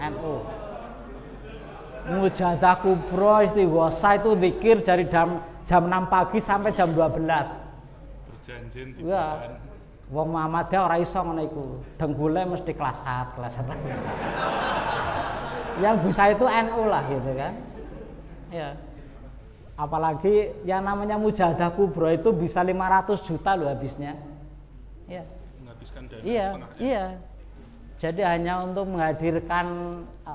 NU. Mujahadah kubro istighosa itu zikir dari jam 6 pagi sampai jam 12. Berjanjian di ya. Wong Muhammadiyah ora iso ngono iku. Denggule mesti kelas 1. Yang bisa itu NU lah gitu kan. Ya. Apalagi yang namanya mujahadah kubro itu bisa 500 juta loh habisnya. Ya. Menghabiskan dana iya, setengahnya. Iya. Jadi hanya untuk menghadirkan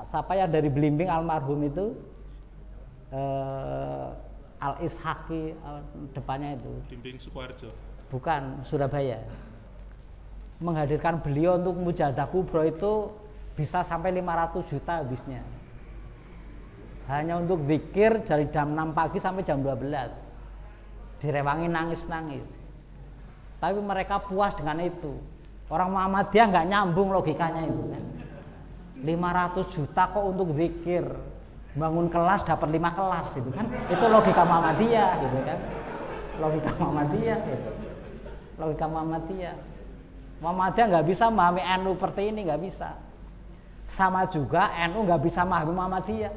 siapa ya dari Belimbing almarhum itu Al-Ishaqi depannya itu. Belimbing Sukoharjo. Bukan, Surabaya. Menghadirkan beliau untuk mujahadah kubro itu bisa sampai 500 juta habisnya. Hanya untuk zikir dari jam 6 pagi sampai jam 12. Direwangi nangis-nangis. Tapi mereka puas dengan itu. Orang Muhammadiyah nggak nyambung logikanya itu kan. 500 juta kok untuk zikir. Bangun kelas dapat 5 kelas itu kan. Itu logika Muhammadiyah gitu kan. Logika Muhammadiyah gitu. Logika Muhammadiyah. Muhammadiyah nggak bisa memahami NU seperti ini, nggak bisa. Sama juga NU nggak bisa memahami Muhammadiyah.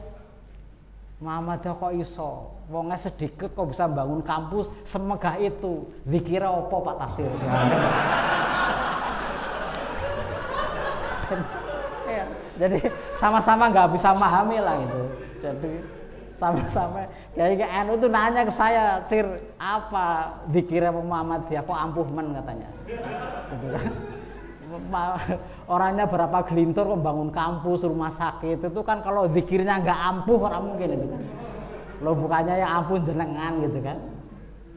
Muhammadiyah kok iso, wongnya sedikit kok bisa bangun kampus semegah itu. Dikira opo Pak Tafsir? Ya, jadi sama-sama nggak bisa memahami lah gitu. Jadi sama-sama. Jadi NU itu nanya ke saya, Sir, apa dikira Muhammadiyah kok ampuh men katanya. Gitu kan? Orangnya berapa gelintor kok bangun kampus, rumah sakit itu kan kalau zikirnya nggak ampuh orang mungkin itu kan. Lo bukannya yang ampun jenengan gitu kan.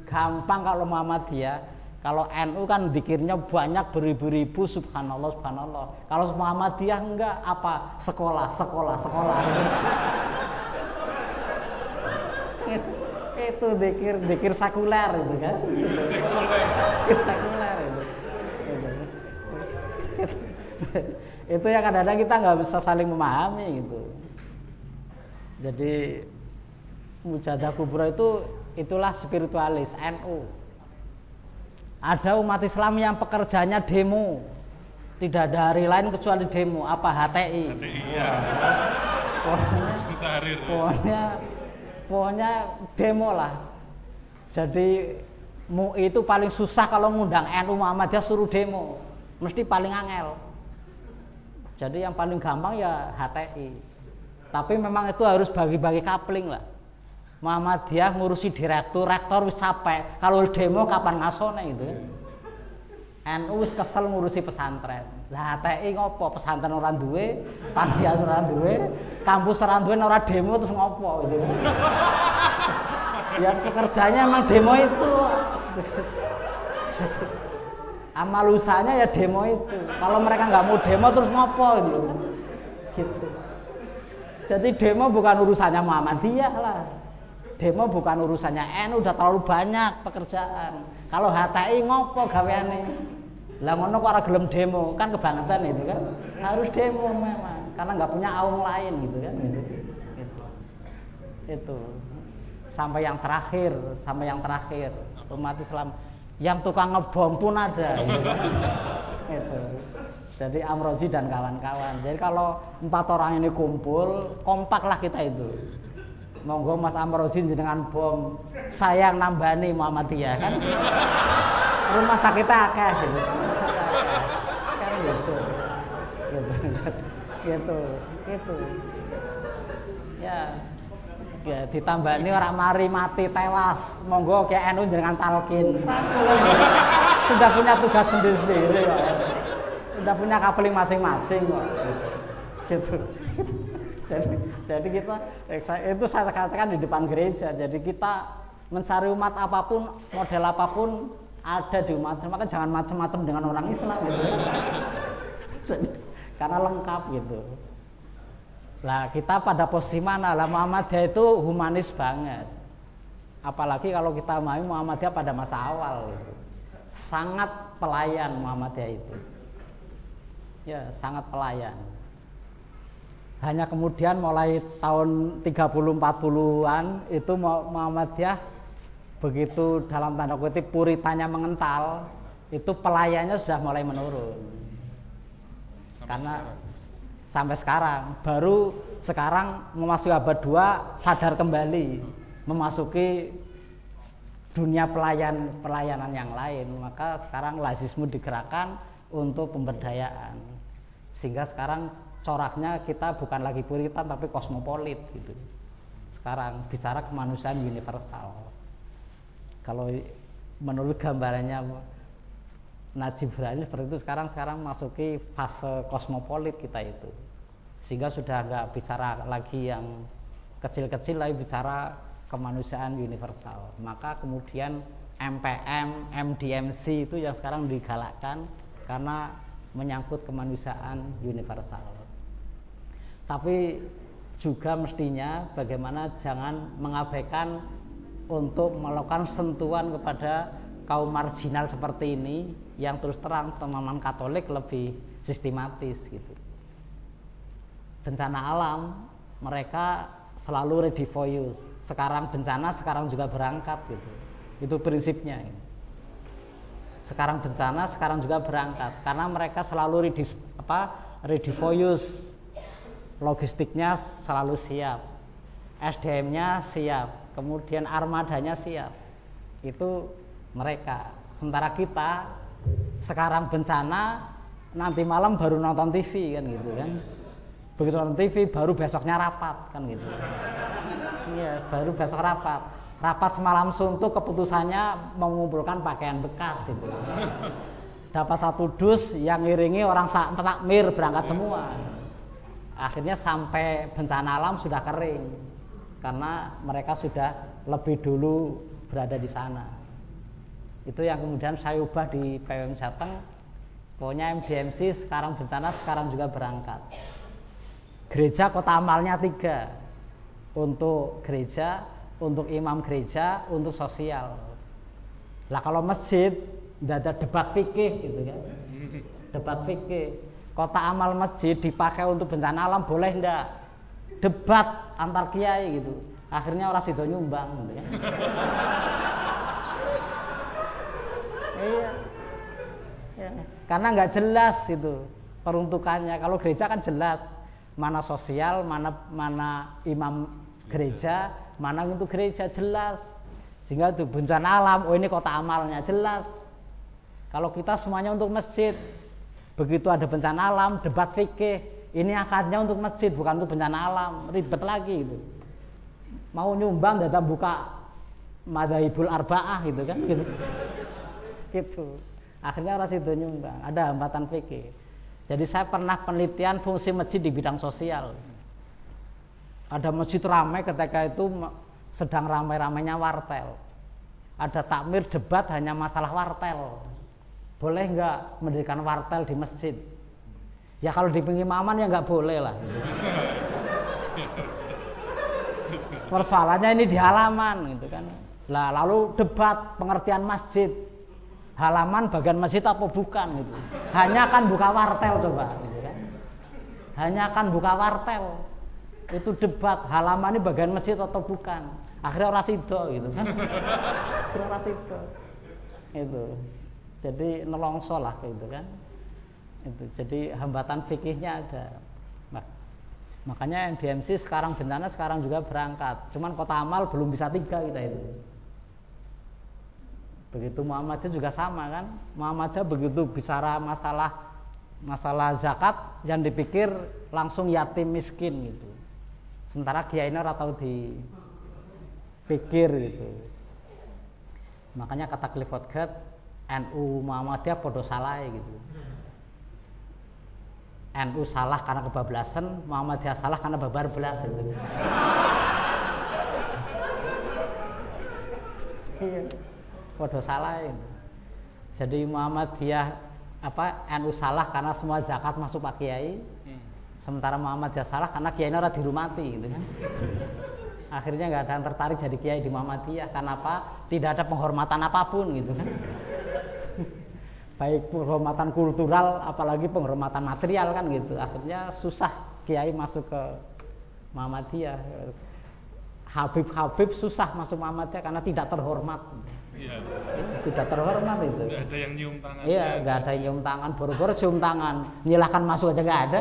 Gampang kalau Muhammadiyah, kalau NU kan zikirnya banyak beribu-ribu subhanallah subhanallah. Kalau Muhammadiyah enggak apa sekolah. Itu zikir sekuler itu kan. Sekuler itu. Itu yang kadang-kadang kita nggak bisa saling memahami gitu. Jadi mujahadah kubra itulah spiritualis NU. Ada umat Islam yang pekerjaannya demo, tidak ada hari lain kecuali demo. Apa HTI? Ya. Pokoknya demo lah. Jadi MUI itu paling susah kalau ngundang NU Muhammadiyah suruh demo, mesti paling angel. Jadi yang paling gampang ya HTI. Tapi memang itu harus bagi-bagi kapling lah. Muhammadiyah ngurusi rektor wis capek. Kalau demo kapan ngasone gitu kan. NU wis kesel ngurusi pesantren. Lah HTI ngopo? Pesantren ora duwe, pantiasuhan ora duwe, kampus ora duwe ora demo terus ngopo gitu. Ya pekerjaannya emang demo itu. Amal usahanya ya demo itu. Kalau mereka nggak mau demo terus ngopo gitu. Gitu. Jadi demo bukan urusannya Muhammadiyah lah. Demo bukan urusannya NU, udah terlalu banyak pekerjaan. Kalau HTI ngopo gaweane? Lah ngono kok ora gelem demo, kan kebangetan itu kan. Harus demo memang karena nggak punya aung lain gitu kan gitu. Itu. Sampai yang terakhir umat Islam yang tukang ngebom pun ada gitu kan. Itu. Jadi Amrozi dan kawan-kawan. Jadi kalau 4 orang ini kumpul, kompaklah kita itu. Monggo Mas Amrozi jenengan bom, sayang nambani Muhammadiyah kan. Rumah sakitnya akeh gitu. Kan gitu. Gitu. Ya ditambani orang mari mati tewas. Monggo kayak NU jenengan talkin. Sudah punya tugas sendiri-sendiri kok. Sudah punya kapling masing-masing kok. Gitu. Jadi kita itu saya katakan di depan gereja. Jadi kita mencari umat apapun, model apapun ada di umat. Maka jangan macam-macam dengan orang Islam gitu. Karena lengkap gitu. Lah kita pada posisi mana? Lah Muhammadiyah itu humanis banget. Apalagi kalau kita mau Muhammadiyah pada masa awal gitu. Sangat pelayan Muhammadiyah itu. Ya, sangat pelayan. Hanya kemudian mulai tahun 30-40-an itu Muhammadiyah begitu dalam tanda kutip puritanya mengental, itu pelayannya sudah mulai menurun. Karena sampai sekarang, baru sekarang memasuki abad 2 sadar kembali memasuki dunia pelayanan yang lain. Maka sekarang lazisme digerakkan untuk pemberdayaan. Sehingga sekarang coraknya kita bukan lagi puritan tapi kosmopolit gitu. Sekarang bicara kemanusiaan universal. Kalau menurut gambarannya Najib Ibrahim seperti itu, sekarang masuki fase kosmopolit kita itu. Sehingga sudah nggak bicara lagi yang kecil-kecil, lagi bicara kemanusiaan universal. Maka kemudian MPM, MDMC itu yang sekarang digalakkan karena menyangkut kemanusiaan universal. Tapi juga mestinya bagaimana jangan mengabaikan untuk melakukan sentuhan kepada kaum marginal seperti ini yang terus terang teman-teman Katolik lebih sistematis gitu. Bencana alam mereka selalu ready for use. Sekarang bencana, sekarang juga berangkat gitu. Itu prinsipnya. Sekarang bencana, sekarang juga berangkat karena mereka selalu ready for use. Logistiknya selalu siap, SDM-nya siap, kemudian armadanya siap. Itu mereka. Sementara kita sekarang bencana, nanti malam baru nonton TV kan gitu kan. Begitu nonton TV baru besoknya rapat kan gitu. Iya, baru besok rapat. Rapat semalam suntuk, keputusannya mengumpulkan pakaian bekas itu. dapat 1 dus, yang ngiringi orang takmir berangkat semua. Akhirnya sampai bencana alam sudah kering karena mereka sudah lebih dulu berada di sana. Itu yang kemudian saya ubah di PWM Jateng. Pokoknya MDMC sekarang bencana, sekarang juga berangkat. Gereja kota amalnya 3. Untuk gereja, untuk imam gereja, untuk sosial. Lah kalau masjid tidak ada debat fikih gitu kan. Debat fikih. Kota amal masjid dipakai untuk bencana alam boleh enggak? Debat antar kiai gitu. Akhirnya orang sido nyumbang gitu kan. Iya. Ya. Karena nggak jelas itu peruntukannya. Kalau gereja kan jelas mana sosial, mana imam gereja, mana untuk gereja jelas. Sehingga itu bencana alam, oh ini kota amalnya jelas. Kalau kita semuanya untuk masjid, begitu ada bencana alam, debat fikih, ini akadnya untuk masjid bukan untuk bencana alam, ribet lagi itu. Mau nyumbang datang buka Madzhabul Arba'ah gitu kan gitu. Gitu. Akhirnya orang situ nyumbang, ada hambatan fikih. Jadi saya pernah penelitian fungsi masjid di bidang sosial. Ada masjid ramai ketika itu sedang ramai-ramainya wartel. Ada takmir debat hanya masalah wartel. Boleh nggak mendirikan wartel di masjid? Ya kalau di pengimaman ya nggak boleh lah. Persoalannya ini di halaman gitu kan. Lah lalu debat pengertian masjid. Halaman bagian masjid apa bukan gitu. Hanya akan buka wartel coba gitu kan. Hanya akan buka wartel. Itu debat halaman ini bagian masjid atau bukan. Akhirnya orang sido gitu kan. Akhirnya orang sido. Itu. Jadi nelongso lah gitu kan. Itu. Jadi hambatan fikihnya ada. Makanya MDMC sekarang bencana sekarang juga berangkat. Cuman kota amal belum bisa 3 kita itu. Begitu Muhammadiyah juga sama kan. Muhammadiyah begitu bicara masalah zakat yang dipikir langsung yatim miskin gitu. Sementara kiai ini ora tau dipikir gitu. Makanya kata Clifford Gert, NU Muhammadiyah podo salah gitu. NU salah karena kebablasan, Muhammadiyah salah karena babarblas gitu. Iya. Podo salah gitu. Jadi Muhammadiyah NU salah karena semua zakat masuk Pak Kiai. Sementara Muhammadiyah salah karena kiai ora dihormati gitu kan. Akhirnya nggak ada yang tertarik jadi kiai di Muhammadiyah. Karena apa? Tidak ada penghormatan apapun gitu kan. Baik penghormatan kultural apalagi penghormatan material kan gitu. Akhirnya susah kiai masuk ke Muhammadiyah. Habib susah masuk Muhammadiyah karena tidak terhormat. Iya. Tidak terhormat itu. Nggak ada yang nyium tangan. Iya, nggak ada yang nyium tangan, boro-boro cium tangan, nyilahkan masuk aja nggak ada.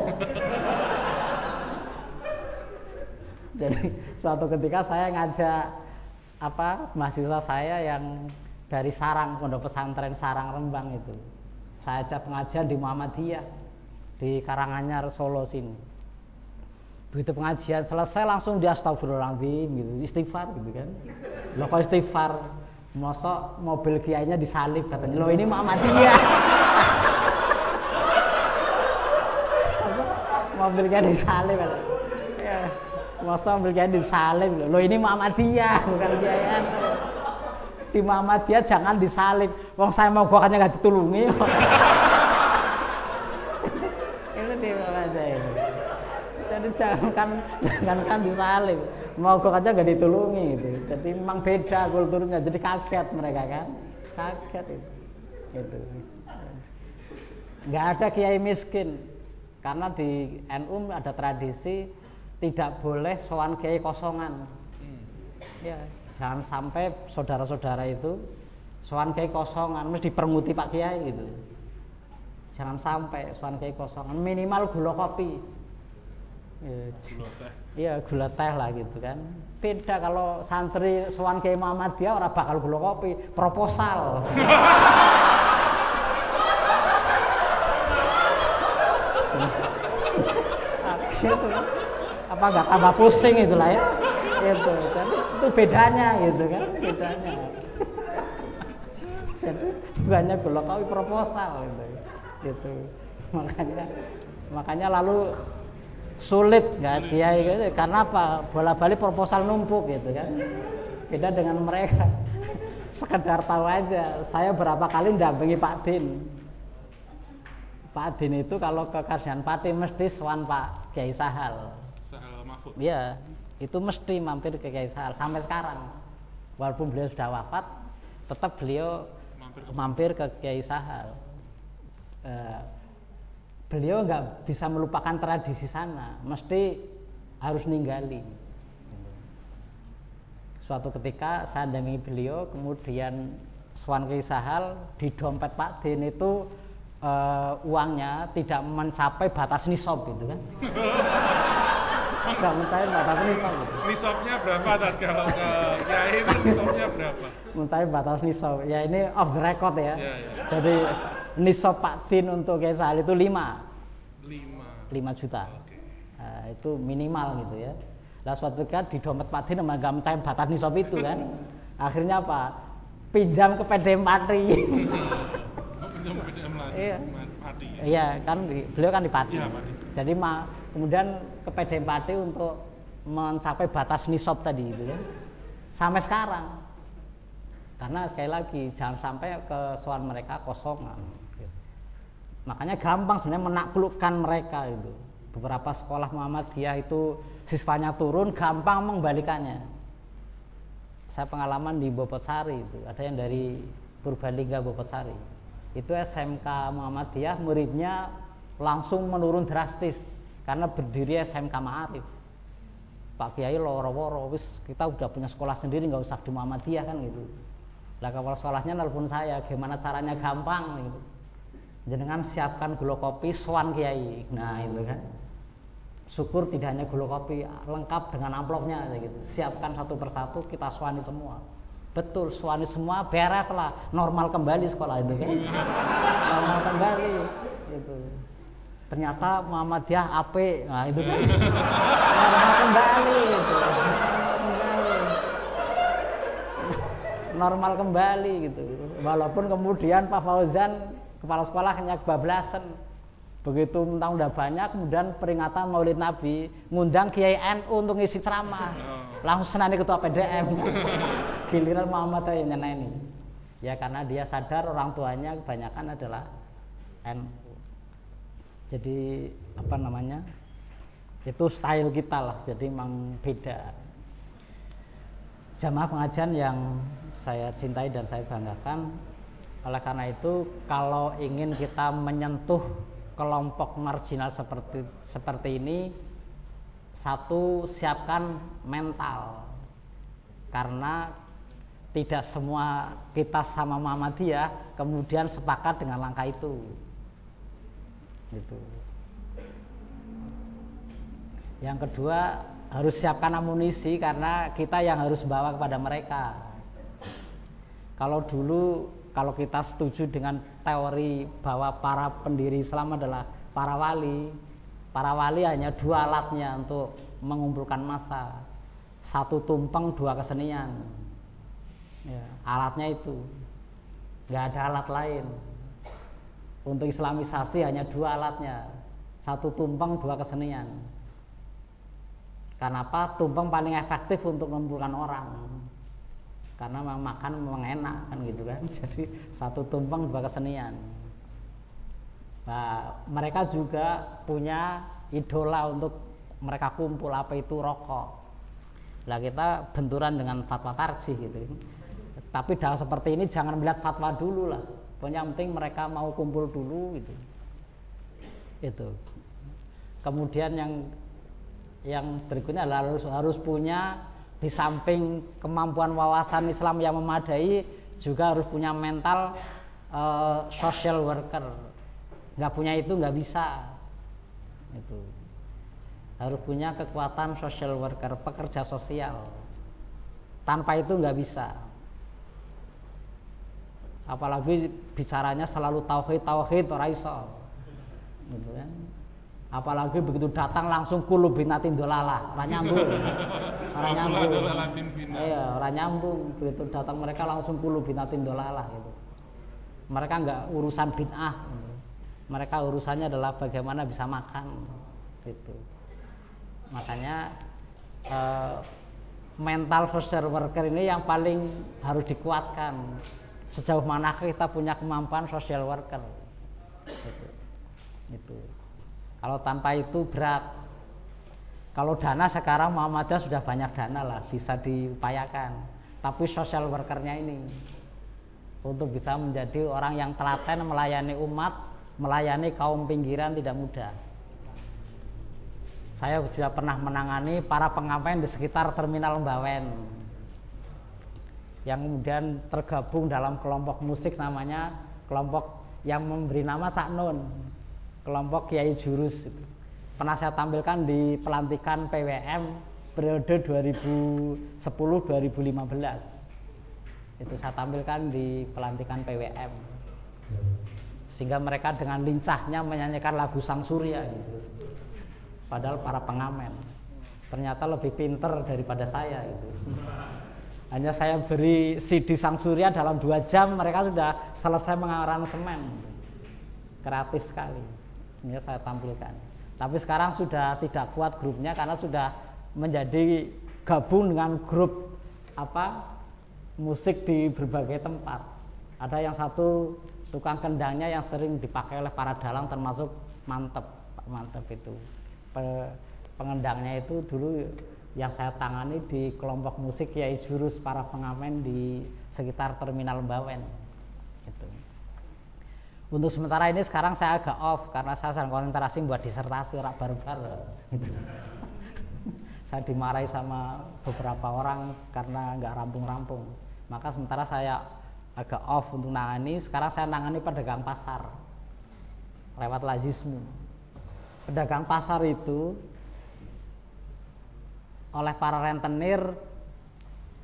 Jadi suatu ketika saya ngajak mahasiswa saya yang dari Sarang, Pondok Pesantren Sarang Rembang itu. Saya ajak pengajian di Muhammadiyah di Karanganyar Solo sini. Begitu pengajian selesai langsung dia astagfirullahaladzim gitu, istighfar gitu kan. Loh kok istighfar? Mosok mobil kiainya disalib katanya. Loh ini Muhammadiyah. Mobil kiai disalib katanya. Ya. Mosok mobil kiai disalib. Loh ini Muhammadiyah bukan kiaian. Di Muhammadiyah jangan disalib. Wong saya mau gua nggak ditulungi. Itu di Muhammadiyah itu. Jadi jangankan disalib. Mau kok aja gak ditulungi gitu. Jadi memang beda kulturnya. Jadi kaget mereka kan. Kaget itu. Gitu. Nggak ada kiai miskin. Karena di NU ada tradisi tidak boleh sowan kiai kosongan. Ya, jangan sampai saudara-saudara itu sowan kiai kosongan, mesti dipermuti Pak Kiai gitu. Jangan sampai sowan kiai kosongan, minimal gula kopi. Iya gula teh lah gitu kan. Beda kalau santri sowan Kiai Muhammadiyah ora bakal gula kopi, proposal. Gitu. Apa nggak tambah pusing itulah ya. Itu kan itu bedanya gitu kan, bedanya. Jadi banyak Golokawi proposal gitu. Makanya lalu sulit nggak dia gitu. Karena apa? Bola-balik proposal numpuk gitu kan. Beda dengan mereka. Sekedar tahu aja, saya berapa kali ndampingi Pak Din. Pak Din itu kalau ke Kajian Pati mesti sowan Pak Kiai Sahal. Sahal Mahfud. Iya, itu mesti mampir ke Kiai Sahal sampai sekarang. Walaupun beliau sudah wafat, tetap beliau mampir ke Kiai Sahal. Beliau nggak bisa melupakan tradisi sana, mesti harus ninggali. Suatu ketika saya dampingi beliau, kemudian sowan Kiai Sahal, di dompet Pak Din itu uangnya tidak mencapai batas nisab gitu kan. Nggak mencapai batas nisab gitu. Nisabnya berapa Tad? Kalau ke Kiai itu nisabnya berapa? Mencapai batas nisab. Ya ini off the record ya. Ya. Jadi nisab Pak Din untuk Kiai Sahal itu 5 juta. Oke. Nah, itu minimal gitu ya. Lah suatu ketika di dompet Pak Din nggak mencapai batas nisab itu kan. Akhirnya apa? Pinjam ke PDM Pati. Pinjam ke PDM Iya. Pati. Iya kan beliau kan di Pati. Iya, Pati. Jadi kemudian ke PDM Pati untuk mencapai batas nisab tadi gitu ya. Sampai sekarang. Karena sekali lagi jangan sampai kesoan mereka kosongan. Gitu. Makanya gampang sebenarnya menaklukkan mereka itu. Beberapa sekolah Muhammadiyah itu siswanya turun, gampang mengembalikannya. Saya pengalaman di Bobotsari itu, ada yang dari Purbalingga Bobotsari. Itu SMK Muhammadiyah muridnya langsung menurun drastis karena berdiri SMK Ma'arif. Pak Kiai loro-woro, wis kita udah punya sekolah sendiri, nggak usah di Muhammadiyah kan gitu. Lah kepala sekolahnya nelpon saya, gimana caranya gampang gitu. Jenengan siapkan gula kopi sowan Kiai. Nah itu kan. Syukur tidak hanya gula kopi, lengkap dengan amplopnya gitu. Siapkan satu persatu, kita suani semua. Betul, suani semua, beres lah, normal kembali sekolah itu kan. Normal kembali gitu. Ternyata Muhammadiyah apik. Nah itu kan. Normal kembali gitu. Normal kembali gitu. Walaupun kemudian Pak Fauzan kepala sekolah hanya kebablasan. Begitu mentang udah banyak, kemudian peringatan Maulid Nabi ngundang Kiai NU untuk ngisi ceramah. Langsung senani ketua PDM. Giliran Muhammad yang nyeneni. Ya karena dia sadar orang tuanya kebanyakan adalah NU. Jadi apa namanya? Itu style kita lah. Jadi memang beda. Jamaah pengajian yang saya cintai dan saya banggakan. Oleh karena itu, kalau ingin kita menyentuh kelompok marginal seperti ini, satu, siapkan mental, karena tidak semua kita sama Muhammadiyah kemudian sepakat dengan langkah itu gitu. Yang kedua, harus siapkan amunisi karena kita yang harus bawa kepada mereka. Kalau kita setuju dengan teori bahwa para pendiri Islam adalah para wali hanya 2 alatnya untuk mengumpulkan massa, 1 tumpeng 2 kesenian. Ya, alatnya itu, nggak ada alat lain. Untuk Islamisasi hanya 2 alatnya, 1 tumpeng 2 kesenian. Karena apa? Tumpeng paling efektif untuk mengumpulkan orang. Karena makan memang enak kan gitu kan. Jadi 1 tumpeng 2 kesenian. Nah, mereka juga punya idola untuk mereka kumpul, apa itu rokok. Lah kita benturan dengan fatwa tarjih gitu. Tapi dalam seperti ini jangan melihat fatwa dulu lah. Pokoknya yang penting mereka mau kumpul dulu gitu. Itu. Kemudian yang berikutnya adalah harus punya, di samping kemampuan wawasan Islam yang memadai, juga harus punya mental social worker. Nggak punya itu nggak bisa. Itu harus punya kekuatan social worker, pekerja sosial. Tanpa itu nggak bisa. Apalagi bicaranya selalu tauhid ora iso. Gitu kan. Apalagi begitu datang langsung kulubinatin dolalah, ora nyambung. Ora nyambung. Iya, ora nyambung. Begitu datang mereka langsung kulubinatin dolalah gitu. Mereka nggak urusan bid'ah, mereka urusannya adalah bagaimana bisa makan, gitu. Makanya mental social worker ini yang paling harus dikuatkan. Sejauh mana kita punya kemampuan social worker, gitu. Kalau tanpa itu berat. Kalau dana sekarang Muhammadiyah sudah banyak dana lah, bisa diupayakan. Tapi social workernya ini untuk bisa menjadi orang yang telaten melayani umat, melayani kaum pinggiran tidak mudah. Saya sudah pernah menangani para pengamen di sekitar Terminal Mbawen yang kemudian tergabung dalam kelompok musik, namanya kelompok yang memberi nama Saknun, kelompok Kiai Jurus. Pernah saya tampilkan di pelantikan PWM periode 2010-2015. Itu saya tampilkan di pelantikan PWM. Sehingga mereka dengan lincahnya menyanyikan lagu Sang Surya gitu. Padahal para pengamen ternyata lebih pinter daripada saya gitu. Hanya saya beri CD Sang Surya dalam 2 jam mereka sudah selesai mengaransemen. Kreatif sekali. Ini saya tampilkan. Tapi sekarang sudah tidak kuat grupnya karena sudah menjadi gabung dengan grup musik di berbagai tempat. Ada yang satu tukang kendangnya yang sering dipakai oleh para dalang, termasuk Mantep. Pak Mantep itu pengendangnya itu dulu yang saya tangani di kelompok musik Kiai Jurus, para pengamen di sekitar Terminal Mbawen gitu. Untuk sementara ini sekarang saya agak off karena saya sedang konsentrasi buat disertasi rak barbar gitu. Saya dimarahi sama beberapa orang karena nggak rampung-rampung. Maka sementara saya agak off untuk nangani. Sekarang saya nangani pedagang pasar lewat lazismu. Pedagang pasar itu oleh para rentenir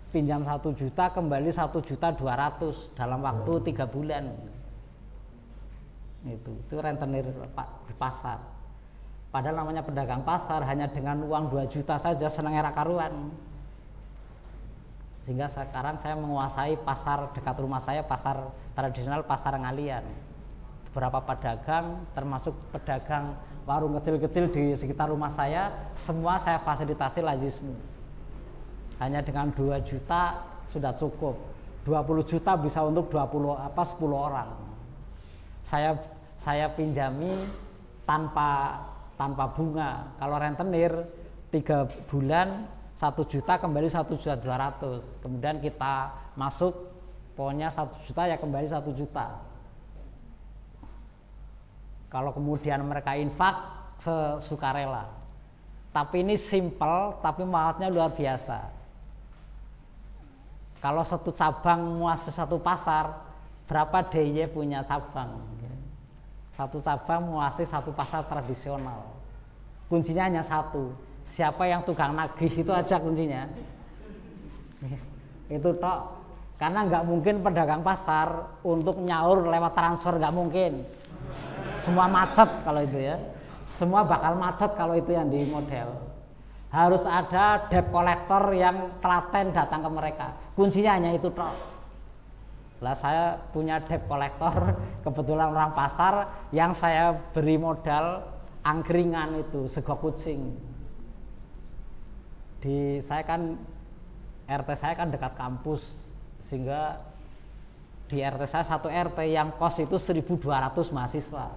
pinjam 1 juta kembali 1.200.000 dalam waktu 3 bulan. Itu rentenir di pasar. Padahal namanya pedagang pasar, hanya dengan uang 2 juta saja senang era karuan. Sehingga sekarang saya menguasai pasar dekat rumah saya, pasar tradisional, pasar Ngalian. Beberapa pedagang, termasuk pedagang warung kecil-kecil di sekitar rumah saya, semua saya fasilitasi lazismu. Hanya dengan 2 juta sudah cukup. 20 juta bisa untuk 10 orang. Saya pinjami tanpa bunga. Kalau rentenir 3 bulan 1 juta kembali 1.200.000. Kemudian kita masuk pokoknya 1 juta ya kembali 1 juta. Kalau kemudian mereka infak sesukarela. Tapi ini simple tapi manfaatnya luar biasa. Kalau satu cabang muasih satu pasar, berapa DIY punya cabang? Satu cabang menguasai satu pasar tradisional. Kuncinya hanya satu. Siapa yang tukang nagih itu aja kuncinya. Itu tok. Karena nggak mungkin pedagang pasar untuk nyaur lewat transfer, nggak mungkin. Semua macet kalau itu ya. Semua bakal macet kalau itu yang di model. Harus ada debt collector yang telaten datang ke mereka. Kuncinya hanya itu tok. Lah saya punya debt collector, kebetulan orang pasar yang saya beri modal angkringan itu, sego kucing. Saya kan RT saya kan dekat kampus, sehingga di RT saya satu RT yang kos itu 1.200 mahasiswa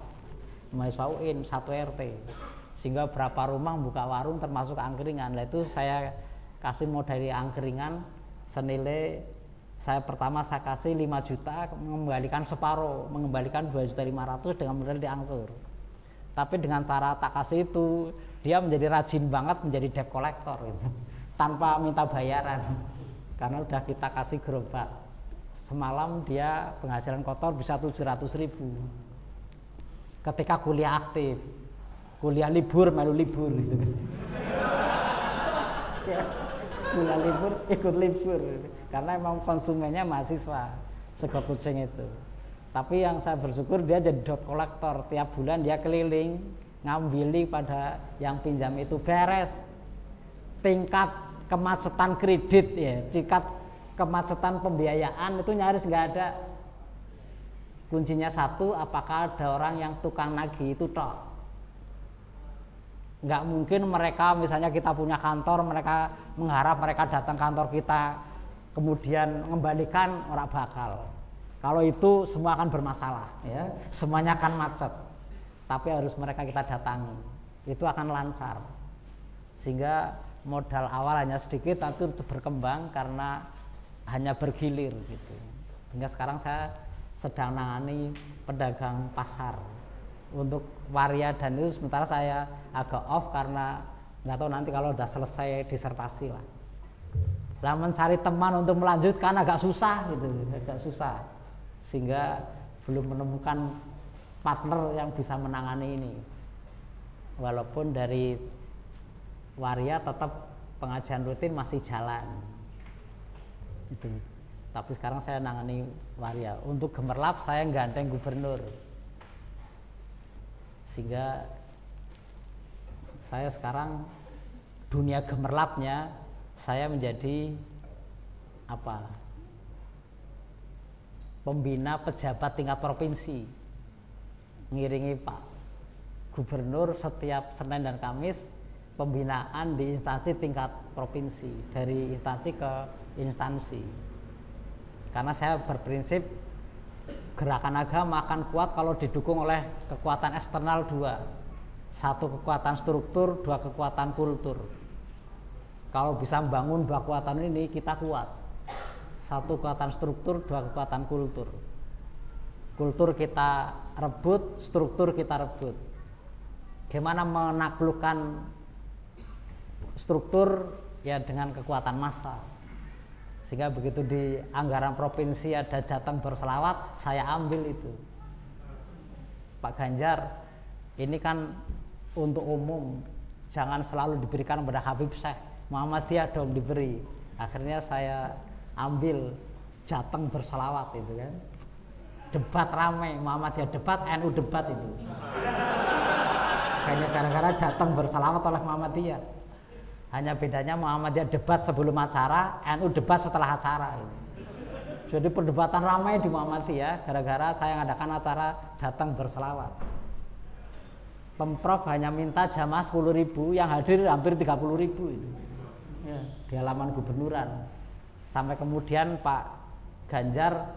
UIN satu RT, sehingga berapa rumah buka warung termasuk angkringan. Lah itu saya kasih modal angkringan senilai saya kasih 5 juta, mengembalikan separuh, mengembalikan 2.500.000 dengan modal diangsur. Tapi dengan cara tak kasih itu, dia menjadi rajin banget menjadi debt collector gitu. Tanpa minta bayaran. Karena udah kita kasih gerobak. Semalam dia penghasilan kotor bisa 700.000. Ketika kuliah aktif, kuliah libur melu libur gitu. Kuliah libur ikut libur. Karena emang konsumennya mahasiswa sego kucing itu. Tapi yang saya bersyukur dia jadi debt collector, tiap bulan dia keliling ngambili pada yang pinjam itu beres. Tingkat kemacetan kredit ya, tingkat kemacetan pembiayaan itu nyaris nggak ada. kuncinya satu, apakah ada orang yang tukang nagih itu tok. Nggak mungkin mereka, misalnya kita punya kantor, mereka mengharap mereka datang kantor kita kemudian mengembalikan, ora bakal. Kalau itu semua akan bermasalah, ya, semuanya akan macet. Tapi harus mereka kita datangi, itu akan lancar. Sehingga modal awal hanya sedikit, tapi itu berkembang karena hanya bergilir gitu. Hingga sekarang saya sedang menangani pedagang pasar untuk waria, dan itu sementara saya agak off karena nggak tahu nanti kalau udah selesai disertasi lah. Lah mencari teman untuk melanjutkan agak susah gitu, agak susah. Sehingga belum menemukan partner yang bisa menangani ini. Walaupun dari waria tetap pengajian rutin masih jalan. Itu. Tapi sekarang saya nangani waria. Untuk Gemerlap saya gandeng gubernur. Sehingga saya sekarang dunia Gemerlapnya saya menjadi apa? Pembina pejabat tingkat provinsi, ngiringi Pak Gubernur setiap Senin dan Kamis pembinaan di instansi tingkat provinsi, dari instansi ke instansi. Karena saya berprinsip gerakan agama akan kuat kalau didukung oleh kekuatan eksternal dua, satu kekuatan struktur, dua kekuatan kultur. Kalau bisa membangun dua kekuatan ini kita kuat. Satu kekuatan struktur, dua kekuatan kultur. Kultur kita rebut, struktur kita rebut. Gimana menaklukkan struktur? Ya dengan kekuatan massa. Sehingga begitu di anggaran provinsi ada jateng berselawat, saya ambil itu. Pak Ganjar, ini kan untuk umum, jangan selalu diberikan kepada Habib Syekh, Muhammadiyah dong diberi. Akhirnya saya ambil jateng berselawat itu kan. Debat ramai, Muhammadiyah debat, NU debat itu. Hanya gara-gara jateng berselawat oleh Muhammadiyah. Hanya bedanya Muhammadiyah debat sebelum acara, NU debat setelah acara itu. Jadi perdebatan ramai di Muhammadiyah gara-gara saya ngadakan acara jateng berselawat. Pemprov hanya minta jamaah 10.000, yang hadir hampir 30.000 itu. Ya, di halaman gubernuran. Sampai kemudian Pak Ganjar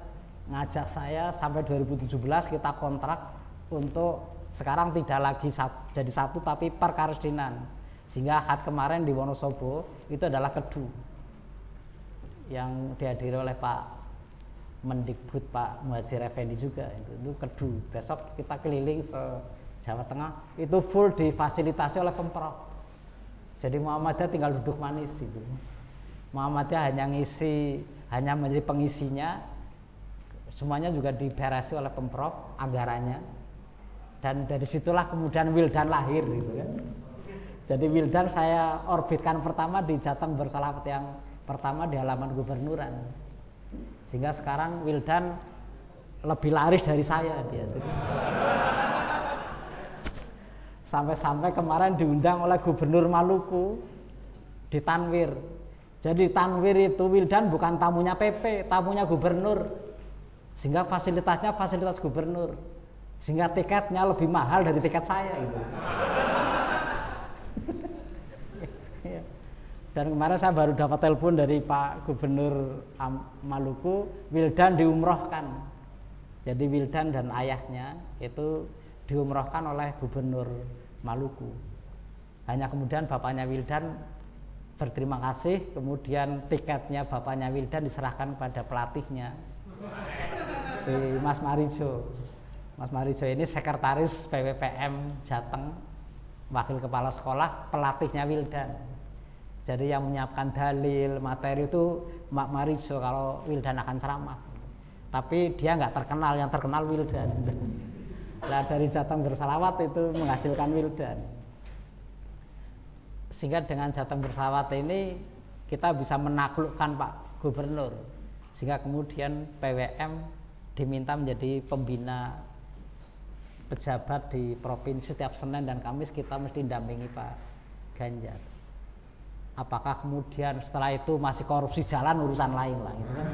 ngajak saya sampai 2017 kita kontrak untuk sekarang tidak lagi jadi satu tapi per Karesdinan. Sehingga akad kemarin di Wonosobo itu adalah kedu yang dihadiri oleh Pak Mendikbud Pak Muhadjir Effendi juga. Itu kedu. Besok kita keliling se Jawa Tengah, itu full difasilitasi oleh Pemprov. Jadi Muhammadiyah tinggal duduk manis itu. Muhammadiyah hanya menjadi pengisinya, semuanya juga diberesi oleh Pemprov anggarannya, dan dari situlah kemudian Wildan lahir gitu kan. Jadi Wildan saya orbitkan pertama di jateng berselawat yang pertama di halaman gubernuran, sehingga sekarang Wildan lebih laris dari saya dia. Sampai-sampai kemarin diundang oleh Gubernur Maluku di Tanwir. Jadi Tanwir itu Wildan bukan tamunya PP, tamunya gubernur. Sehingga fasilitasnya fasilitas gubernur. Sehingga tiketnya lebih mahal dari tiket saya gitu. Dan kemarin saya baru dapat telepon dari Pak Gubernur Maluku, Wildan diumrohkan. Jadi Wildan dan ayahnya itu diumrohkan oleh Gubernur Maluku. Hanya kemudian bapaknya Wildan berterima kasih, kemudian tiketnya bapaknya Wildan diserahkan kepada pelatihnya, si Mas Marijo. Mas Marijo ini sekretaris PWPM Jateng, wakil kepala sekolah, pelatihnya Wildan. Jadi yang menyiapkan dalil, materi itu Mak Marijo kalau Wildan akan ceramah. Tapi dia nggak terkenal, yang terkenal Wildan. Nah dari jateng berselawat itu menghasilkan Wildan. Sehingga dengan jateng berselawat ini kita bisa menaklukkan Pak Gubernur. Sehingga kemudian PWM diminta menjadi pembina pejabat di provinsi. Setiap Senin dan Kamis kita mesti dampingi Pak Ganjar. Apakah kemudian setelah itu masih korupsi jalan, urusan lain lah gitu kan.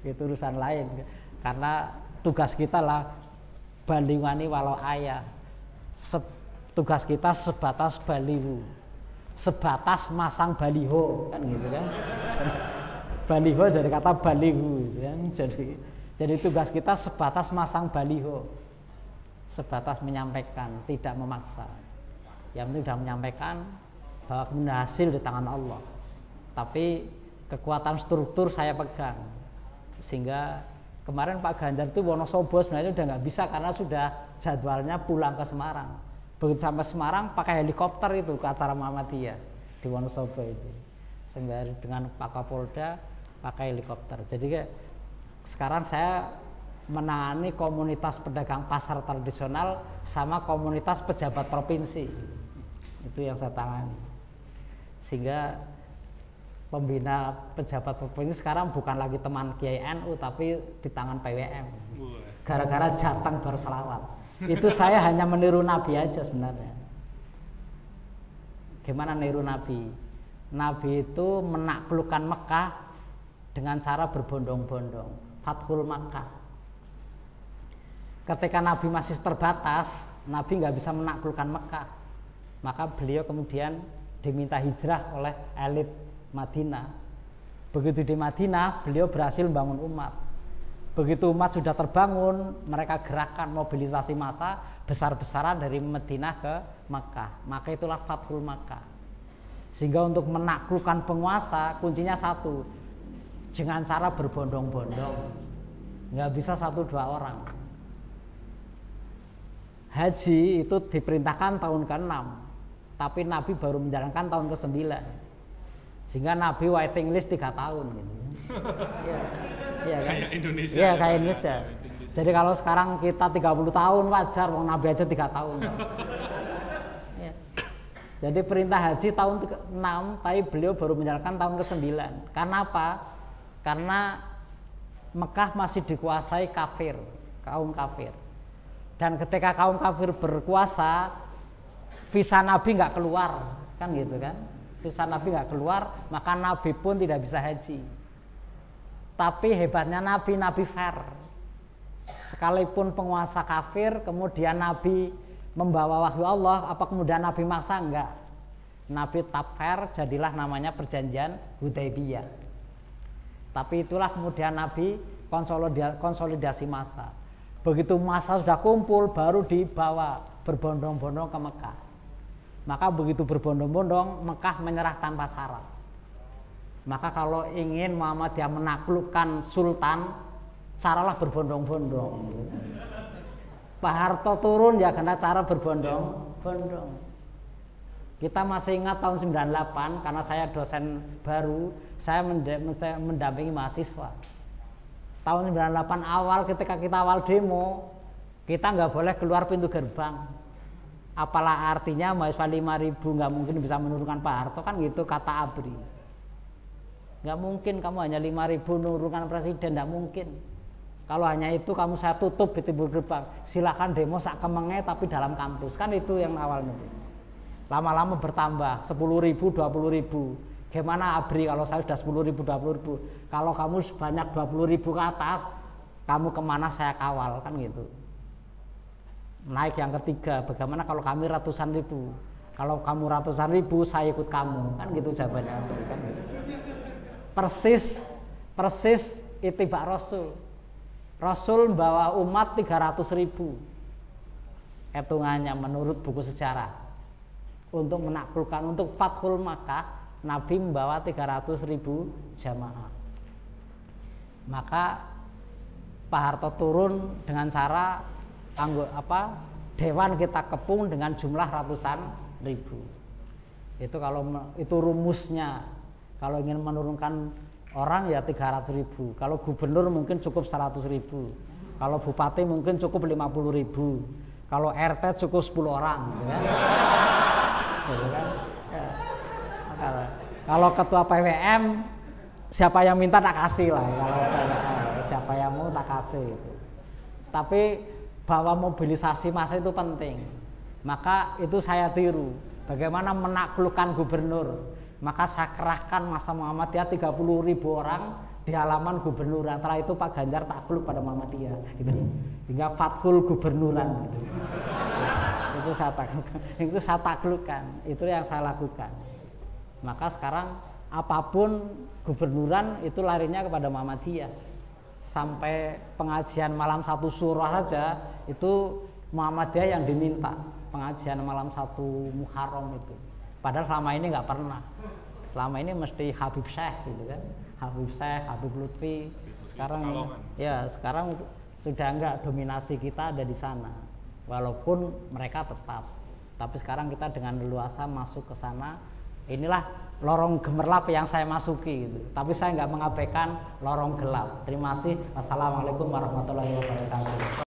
Itu urusan lain. Karena tugas kita lah balingani walau ayah. Tugas kita sebatas balihu, sebatas masang baliho, kan gitu kan. Baliho dari kata balihu, kan? Jadi tugas kita sebatas masang baliho, sebatas menyampaikan, tidak memaksa. Yang penting sudah menyampaikan bahwa kemudian hasil di tangan Allah. Tapi kekuatan struktur saya pegang, sehingga kemarin Pak Ganjar itu Wonosobo sebenarnya udah nggak bisa karena sudah jadwalnya pulang ke Semarang. Begitu sampai Semarang pakai helikopter itu ke acara Muhammadiyah di Wonosobo itu. Sembari dengan Pak Kapolda pakai helikopter. Jadi kayak sekarang saya menangani komunitas pedagang pasar tradisional sama komunitas pejabat provinsi. Itu yang saya tangani. Sehingga pembina pejabat provinsi sekarang bukan lagi teman Kiai NU tapi di tangan PWM. Gara-gara Jateng baru selawat. Itu saya hanya meniru Nabi aja sebenarnya. Gimana niru Nabi? Nabi itu menaklukkan Mekah dengan cara berbondong-bondong, Fathul Makkah. Ketika Nabi masih terbatas, Nabi nggak bisa menaklukkan Mekah, maka beliau kemudian diminta hijrah oleh elit Madinah. Begitu di Madinah, beliau berhasil membangun umat. Begitu umat sudah terbangun, mereka gerakan mobilisasi massa besar-besaran dari Madinah ke Makkah. Maka itulah Fathul Makkah. Sehingga untuk menaklukkan penguasa, kuncinya satu, dengan cara berbondong-bondong. Nggak bisa 1-2 orang. Haji itu diperintahkan tahun ke-6, tapi Nabi baru menjalankan tahun ke-9. Sehingga Nabi waiting list 3 tahun gitu. Iya kan? Kayak Indonesia. Iya, kayak Indonesia. Jadi kalau sekarang kita 30 tahun wajar, wong Nabi aja 3 tahun. Ya. Jadi perintah haji tahun ke-6, tapi beliau baru menjalankan tahun ke-9. Karena apa? Karena Mekah masih dikuasai kafir, kaum kafir. Dan ketika kaum kafir berkuasa, visa Nabi nggak keluar, kan gitu kan? Visa Nabi nggak keluar, maka Nabi pun tidak bisa haji. Tapi hebatnya Nabi fair. Sekalipun penguasa kafir, kemudian Nabi membawa wahyu Allah, apa kemudian Nabi maksa? Enggak. Nabi tetap fair, jadilah namanya perjanjian Hudaybiyah. Tapi itulah kemudian Nabi konsolidasi massa. Begitu massa sudah kumpul, baru dibawa berbondong-bondong ke Mekah. Maka begitu berbondong-bondong, Mekah menyerah tanpa syarat. Maka kalau ingin Muhammadiyah menaklukkan sultan, caralah berbondong-bondong. Pak Harto turun ya karena cara berbondong-bondong. Kita masih ingat tahun 98, karena saya dosen baru, saya mendampingi mahasiswa. Tahun 98 awal, ketika kita awal demo, kita nggak boleh keluar pintu gerbang. Apalah artinya mahasiswa 5.000 nggak mungkin bisa menurunkan Pak Harto, kan gitu kata ABRI. Nggak mungkin kamu hanya 5.000 menurunkan presiden, nggak mungkin. Kalau hanya itu kamu saya tutup di pintu gerbang. Silakan demo sak kemenge tapi dalam kampus, kan itu yang awalnya. Lama-lama bertambah 10.000, 20.000. Gimana ABRI kalau saya sudah 10.000, 20.000? Kalau kamu sebanyak 20.000 ke atas, kamu kemana saya kawal, kan gitu. Naik yang ketiga, bagaimana kalau kami ratusan ribu? Kalau kamu ratusan ribu, saya ikut kamu, kan gitu jawabannya. Kan? Persis itibak Rasul. Rasul membawa umat 300.000. Hitungannya menurut buku sejarah. Untuk menaklukkan, untuk Fathul Makkah, Nabi membawa 300.000 jamaah. Maka Pak Harto turun dengan cara dewan kita kepung dengan jumlah ratusan ribu. Itu kalau itu rumusnya. Kalau ingin menurunkan orang ya 300.000. Kalau gubernur mungkin cukup 100.000. Kalau bupati mungkin cukup 50.000. Kalau RT cukup 10 orang. Gitu kan? Gitu kan? Ya. Kalau ketua PWM siapa yang minta tak kasih lah. Kalau siapa yang mau tak kasih. Gitu. Tapi bahwa mobilisasi massa itu penting. Maka itu saya tiru. Bagaimana menaklukkan gubernur. Maka saya kerahkan massa Muhammadiyah 30.000 orang di halaman gubernuran. Setelah itu Pak Ganjar takluk pada Muhammadiyah gitu. Hingga fatkul gubernuran gitu. Itu saya taklukkan, itu yang saya lakukan. Maka sekarang apapun gubernuran itu larinya kepada Muhammadiyah. Sampai pengajian malam 1 surah saja itu Muhammadiyah yang diminta, pengajian malam 1 Muharram itu. Padahal selama ini nggak pernah. Selama ini mesti Habib Syekh gitu kan, Habib Syekh, Habib Lutfi. Sekarang sekarang sudah enggak, dominasi kita ada di sana. Walaupun mereka tetap, tapi sekarang kita dengan leluasa masuk ke sana. Inilah lorong gemerlap yang saya masuki gitu. Tapi saya nggak mengabaikan lorong gelap. Terima kasih. Wassalamualaikum warahmatullahi wabarakatuh.